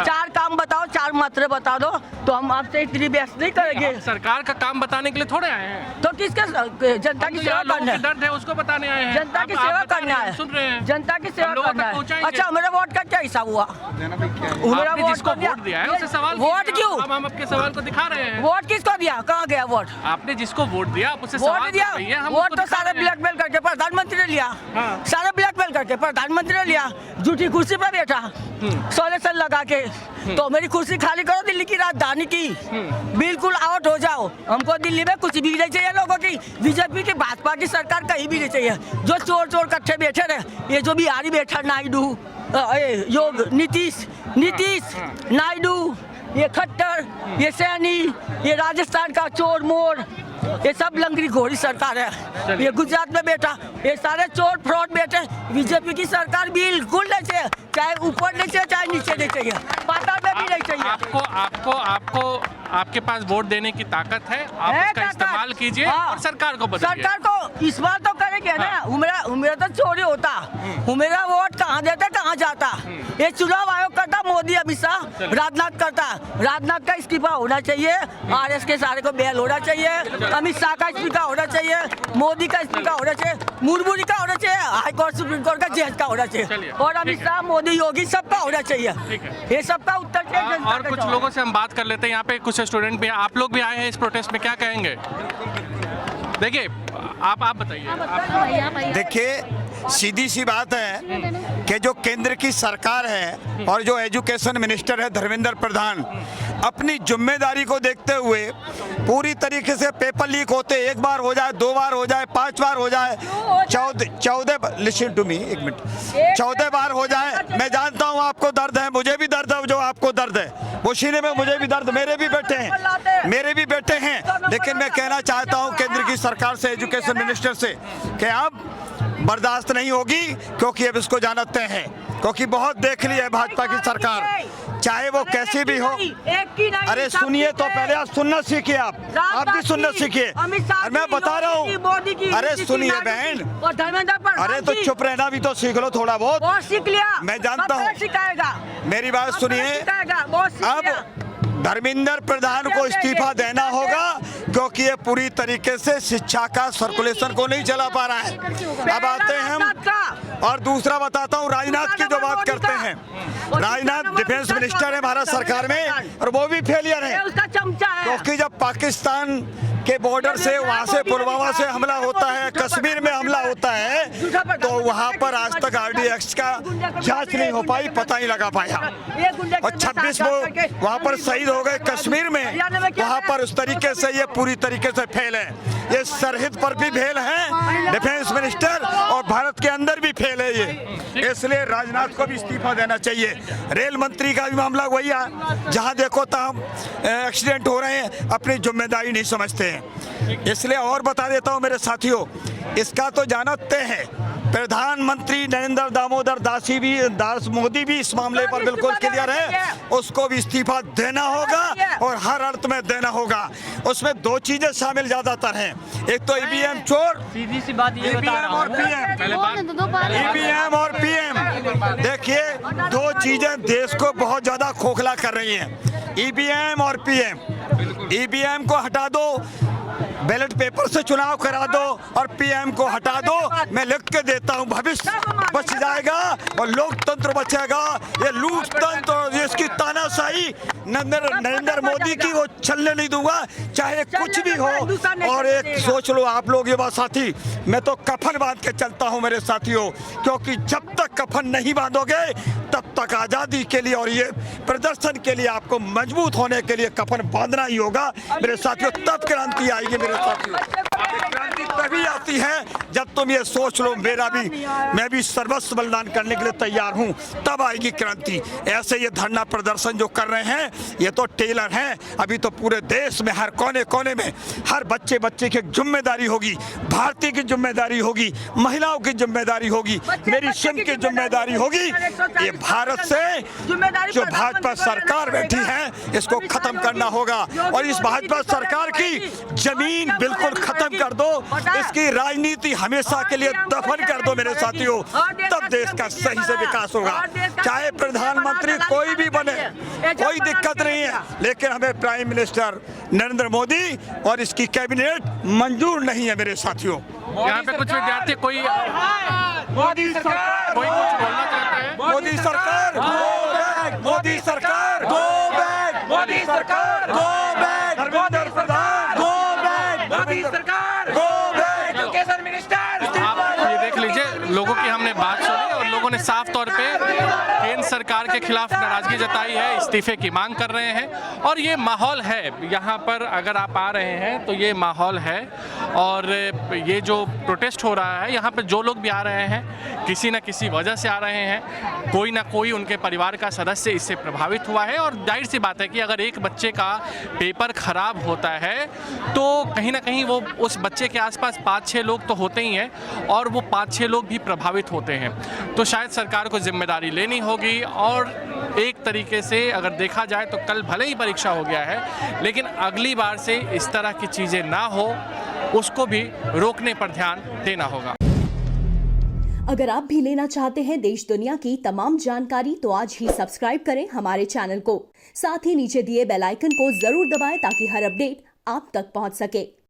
[SPEAKER 8] 4 काम बताओ, 4 मात्रे बता दो, तो हम आपसे इतनी बहस नहीं करेंगे।
[SPEAKER 1] सरकार का काम बताने के लिए थोड़े आए हैं,
[SPEAKER 8] तो किसके? जनता की सेवा करना है,
[SPEAKER 1] दर्द है उसको बताने आए हैं।
[SPEAKER 8] जनता की सेवा करना है,
[SPEAKER 1] सुन रहे हैं,
[SPEAKER 8] जनता की सेवा
[SPEAKER 1] लोगों तक
[SPEAKER 8] करना है।
[SPEAKER 1] पहुंचाएंगे।
[SPEAKER 8] अच्छा, मेरे वोट का क्या हिसाब हुआ?
[SPEAKER 1] आपने जिसको वोट दिया है उसे सवाल
[SPEAKER 8] वोट
[SPEAKER 1] कीजिए।
[SPEAKER 8] क्यों?
[SPEAKER 1] हम आपके सवाल को दिखा रहे हैं।
[SPEAKER 8] वोट किसको दिया? कहाँ गया वोट?
[SPEAKER 1] आपने जिसको वोट दिया आप उसे
[SPEAKER 8] वोट
[SPEAKER 1] सवाल
[SPEAKER 8] दिया,
[SPEAKER 1] करिए, हम
[SPEAKER 8] वोट
[SPEAKER 1] उसको
[SPEAKER 8] तो
[SPEAKER 1] दिखा
[SPEAKER 8] सारे
[SPEAKER 1] रहे हैं।
[SPEAKER 8] ब्लैकमेल करके प्रधानमंत्री ने लिया।
[SPEAKER 1] हाँ।
[SPEAKER 8] सारे ब्लैकमेल करके प्रधानमंत्री ने लिया, झूठी कुर्सी पे बैठा, सोलेशन लगा के। तो मेरी कुर्सी खाली करो, दिल्ली की राजधानी की, बिल्कुल आउट हो जाओ। हमको दिल्ली में कुछ भी नहीं चाहिए लोगों की, बीजेपी की, भाजपा की सरकार कहीं भी नहीं चाहिए। जो चोर कट्ठे बैठे रहे, ये जो बिहारी बैठा, नायडू, योग, नीतीश नायडू, ये खट्टर, ये सैनी, ये राजस्थान का चोर मोर, ये सब लंगड़ी घोड़ी सरकार है। ये गुजरात में बैठा, ये सारे चोर फ्रॉड बैठे। बीजेपी की सरकार बिल्कुल नहीं चाहिए, चाहे ऊपर नहीं चाहिए, चाहे नीचे नहीं चाहिए, पाताल में भी नहीं चाहिए।
[SPEAKER 1] आपको आपके पास वोट देने की ताकत है, आप उसका इस्तेमाल कीजिए और सरकार को बदलिए।
[SPEAKER 8] सरकार को इस बार तो करेंगे ना। मेरा तो चोरी होता, मेरा वोट कहाँ देता, कहाँ जाता? ये चुनाव आयोग करता, मोदी, अमित शाह, राजनाथ करता। राजनाथ का इस्तीफा होना चाहिए, आरएस के सारे को बेल होना चाहिए, अमित शाह का इस्तीफा होना चाहिए, मोदी का इस्तीफा होना चाहिए, मुर्मू का होना चाहिए, हाई कोर्ट, सुप्रीम कोर्ट का जज का होना चाहिए, और अमित शाह, मोदी, योगी सबका होना चाहिए। ये सबका उत्तर चाहिए।
[SPEAKER 1] और कुछ लोगों से हम बात कर लेते हैं। यहाँ पे कुछ स्टूडेंट भी हैं, आप लोग भी आए हैं इस प्रोटेस्ट में, क्या कहेंगे? देखिए आप बताइए।
[SPEAKER 9] देखिए सीधी सी बात है कि जो केंद्र की सरकार है और जो एजुकेशन मिनिस्टर है धर्मेंद्र प्रधान, अपनी जिम्मेदारी को देखते हुए पूरी तरीके से पेपर लीक होते, 1 बार हो जाए, 2 बार हो जाए, 5 बार हो जाए, 14 लिसन टू मी, 1 मिनट, 14 बार हो जाए। मैं जानता हूँ आपको दर्द है, मुझे भी दर्द है, जो आपको दर्द है वो सीने में मुझे भी दर्द, मेरे भी बेटे हैं। लेकिन मैं कहना चाहता हूँ केंद्र की सरकार से, एजुकेशन मिनिस्टर से, कि अब बर्दाश्त नहीं होगी, क्योंकि अब इसको जानते हैं, क्योंकि बहुत देख ली है भाजपा की सरकार, चाहे वो कैसी भी हो। अरे सुनिए तो पहले आप सुनना सीखिए, आप भी सुनना सीखिए। मैं बता रहा हूँ, अरे सुनिए बहन, अरे तो चुप रहना भी तो सीख लो थोड़ा बहुत।
[SPEAKER 8] सीख लिया,
[SPEAKER 9] मैं जानता हूँ, मेरी बात सुनिए। अब धर्मेंद्र प्रधान को इस्तीफा देना होगा, क्योंकि ये पूरी तरीके से शिक्षा का सर्कुलेशन को नहीं चला पा रहा है। अब आते हैं हम, और दूसरा बताता हूँ, राजनाथ की जो बात करते हैं, राजनाथ डिफेंस मिनिस्टर है भारत सरकार में, और वो भी फेलियर है, क्योंकि जब पाकिस्तान के बॉर्डर से, वहाँ से पुलवामा से हमला होता है, कश्मीर में हमला होता है, तो वहाँ पर आज तक RDX का जांच नहीं हो पाई, पता नहीं लगा पाया, और 26 लोग वहाँ पर शहीद हो गए कश्मीर में। वहाँ पर उस तरीके से ये पूरी तरीके से फेल है। ये सरहद पर भी फेल है डिफेंस मिनिस्टर, और भारत के अंदर भी फेल है ये, इसलिए राजनाथ को भी इस्तीफा देना चाहिए। रेल मंत्री का भी मामला वही है, जहां देखो तहाँ एक्सीडेंट हो रहे हैं, अपनी जिम्मेदारी नहीं समझते हैं। इसलिए और बता देता हूं मेरे साथियों, इसका तो जाना तय है, प्रधानमंत्री नरेंद्र दामोदर दास मोदी भी इस मामले पर बिल्कुल क्लियर है, उसको भी इस्तीफा देना होगा और हर अर्थ में देना होगा। उसमें दो चीजें शामिल ज्यादातर हैं, एक तो ईवीएम चोर,
[SPEAKER 4] सीधी सी बात ये बता
[SPEAKER 9] ईवीएम और पीएम, ईवीएम और पीएम। देखिए दो चीजें देश को बहुत ज्यादा खोखला कर रही हैं, ईवीएम और पीएम। ईवीएम को हटा दो, बैलेट पेपर से चुनाव करा दो, और पीएम को हटा दो। मैं लिख के देता हूं, भविष्य बच जाएगा और लोकतंत्र बचेगा। ये लूट तंत्र और इसकी तानाशाही नरेंद्र मोदी की वो चलने नहीं दूंगा, चाहे कुछ भी हो। और एक सोच लो आप लोग ये बात साथी, मैं तो कफन बांध के चलता हूं मेरे साथियों, क्योंकि जब तक कफन नहीं बांधोगे तब तक आजादी के लिए और ये प्रदर्शन के लिए आपको मजबूत होने के लिए कफन बांधना ही होगा मेरे साथियों, तब क्रांति आएगी मेरे साथियों। क्रांति तभी आती है जब तुम ये सोच लो मैं भी सर्वस्व बलिदान करने के लिए तैयार हूं, तब आएगी क्रांति। ऐसे ये धरना प्रदर्शन जो कर रहे हैं ये तो टेलर हैं, अभी तो पूरे देश में हर कोने कोने में हर बच्चे की जिम्मेदारी होगी, भारतीय की जिम्मेदारी होगी, महिलाओं की जिम्मेदारी होगी, मेरी सिम की जिम्मेदारी होगी। ये भारत से जो भाजपा सरकार बैठी है इसको खत्म करना होगा, और इस भाजपा सरकार की जमीन बिल्कुल खत्म कर दो, इसकी राजनीति हमेशा के लिए दफन कर दो मेरे साथियों, तब देश का सही से विकास होगा। चाहे प्रधानमंत्री कोई भी बने, कोई दिक्कत नहीं है, लेकिन हमें प्राइम मिनिस्टर नरेंद्र मोदी और इसकी कैबिनेट मंजूर नहीं है मेरे साथियों।
[SPEAKER 1] यहाँ पे कुछ विद्यार्थी कोई
[SPEAKER 9] मोदी सरकार,
[SPEAKER 1] कोई कुछ बोलना चाहता है।
[SPEAKER 9] मोदी सरकार, मोदी सरकार, मोदी सरकार, धर्मेंद्र प्रधान, मोदी सरकार, एजुकेशन मिनिस्टर।
[SPEAKER 1] आप ये देख लीजिए, लोगों की हमने बात सुनी और लोगों ने साफ तौर पे केंद्र सरकार के खिलाफ नाराजगी जताई है, इस्तीफे की मांग कर रहे हैं, और ये माहौल है यहाँ पर। अगर आप आ रहे हैं तो ये माहौल है, और ये जो प्रोटेस्ट हो रहा है यहाँ पर जो लोग भी आ रहे हैं किसी न किसी वजह से आ रहे हैं, कोई ना कोई उनके परिवार का सदस्य इससे प्रभावित हुआ है। और जाहिर सी बात है कि अगर एक बच्चे का पेपर खराब होता है तो कहीं ना कहीं वो उस बच्चे के आसपास 5-6 लोग तो होते ही हैं, और वो 5-6 लोग भी प्रभावित होते हैं। तो शायद सरकार को जिम्मेदारी लेनी होगी, और एक तरीके से अगर देखा जाए तो कल भले ही परीक्षा हो गया है, लेकिन अगली बार से इस तरह की चीज़ें ना हो, उसको भी रोकने पर ध्यान देना होगा।
[SPEAKER 10] अगर आप भी लेना चाहते हैं देश दुनिया की तमाम जानकारी तो आज ही सब्सक्राइब करें हमारे चैनल को, साथ ही नीचे दिए बेल आइकन को जरूर दबाएं ताकि हर अपडेट आप तक पहुंच सके।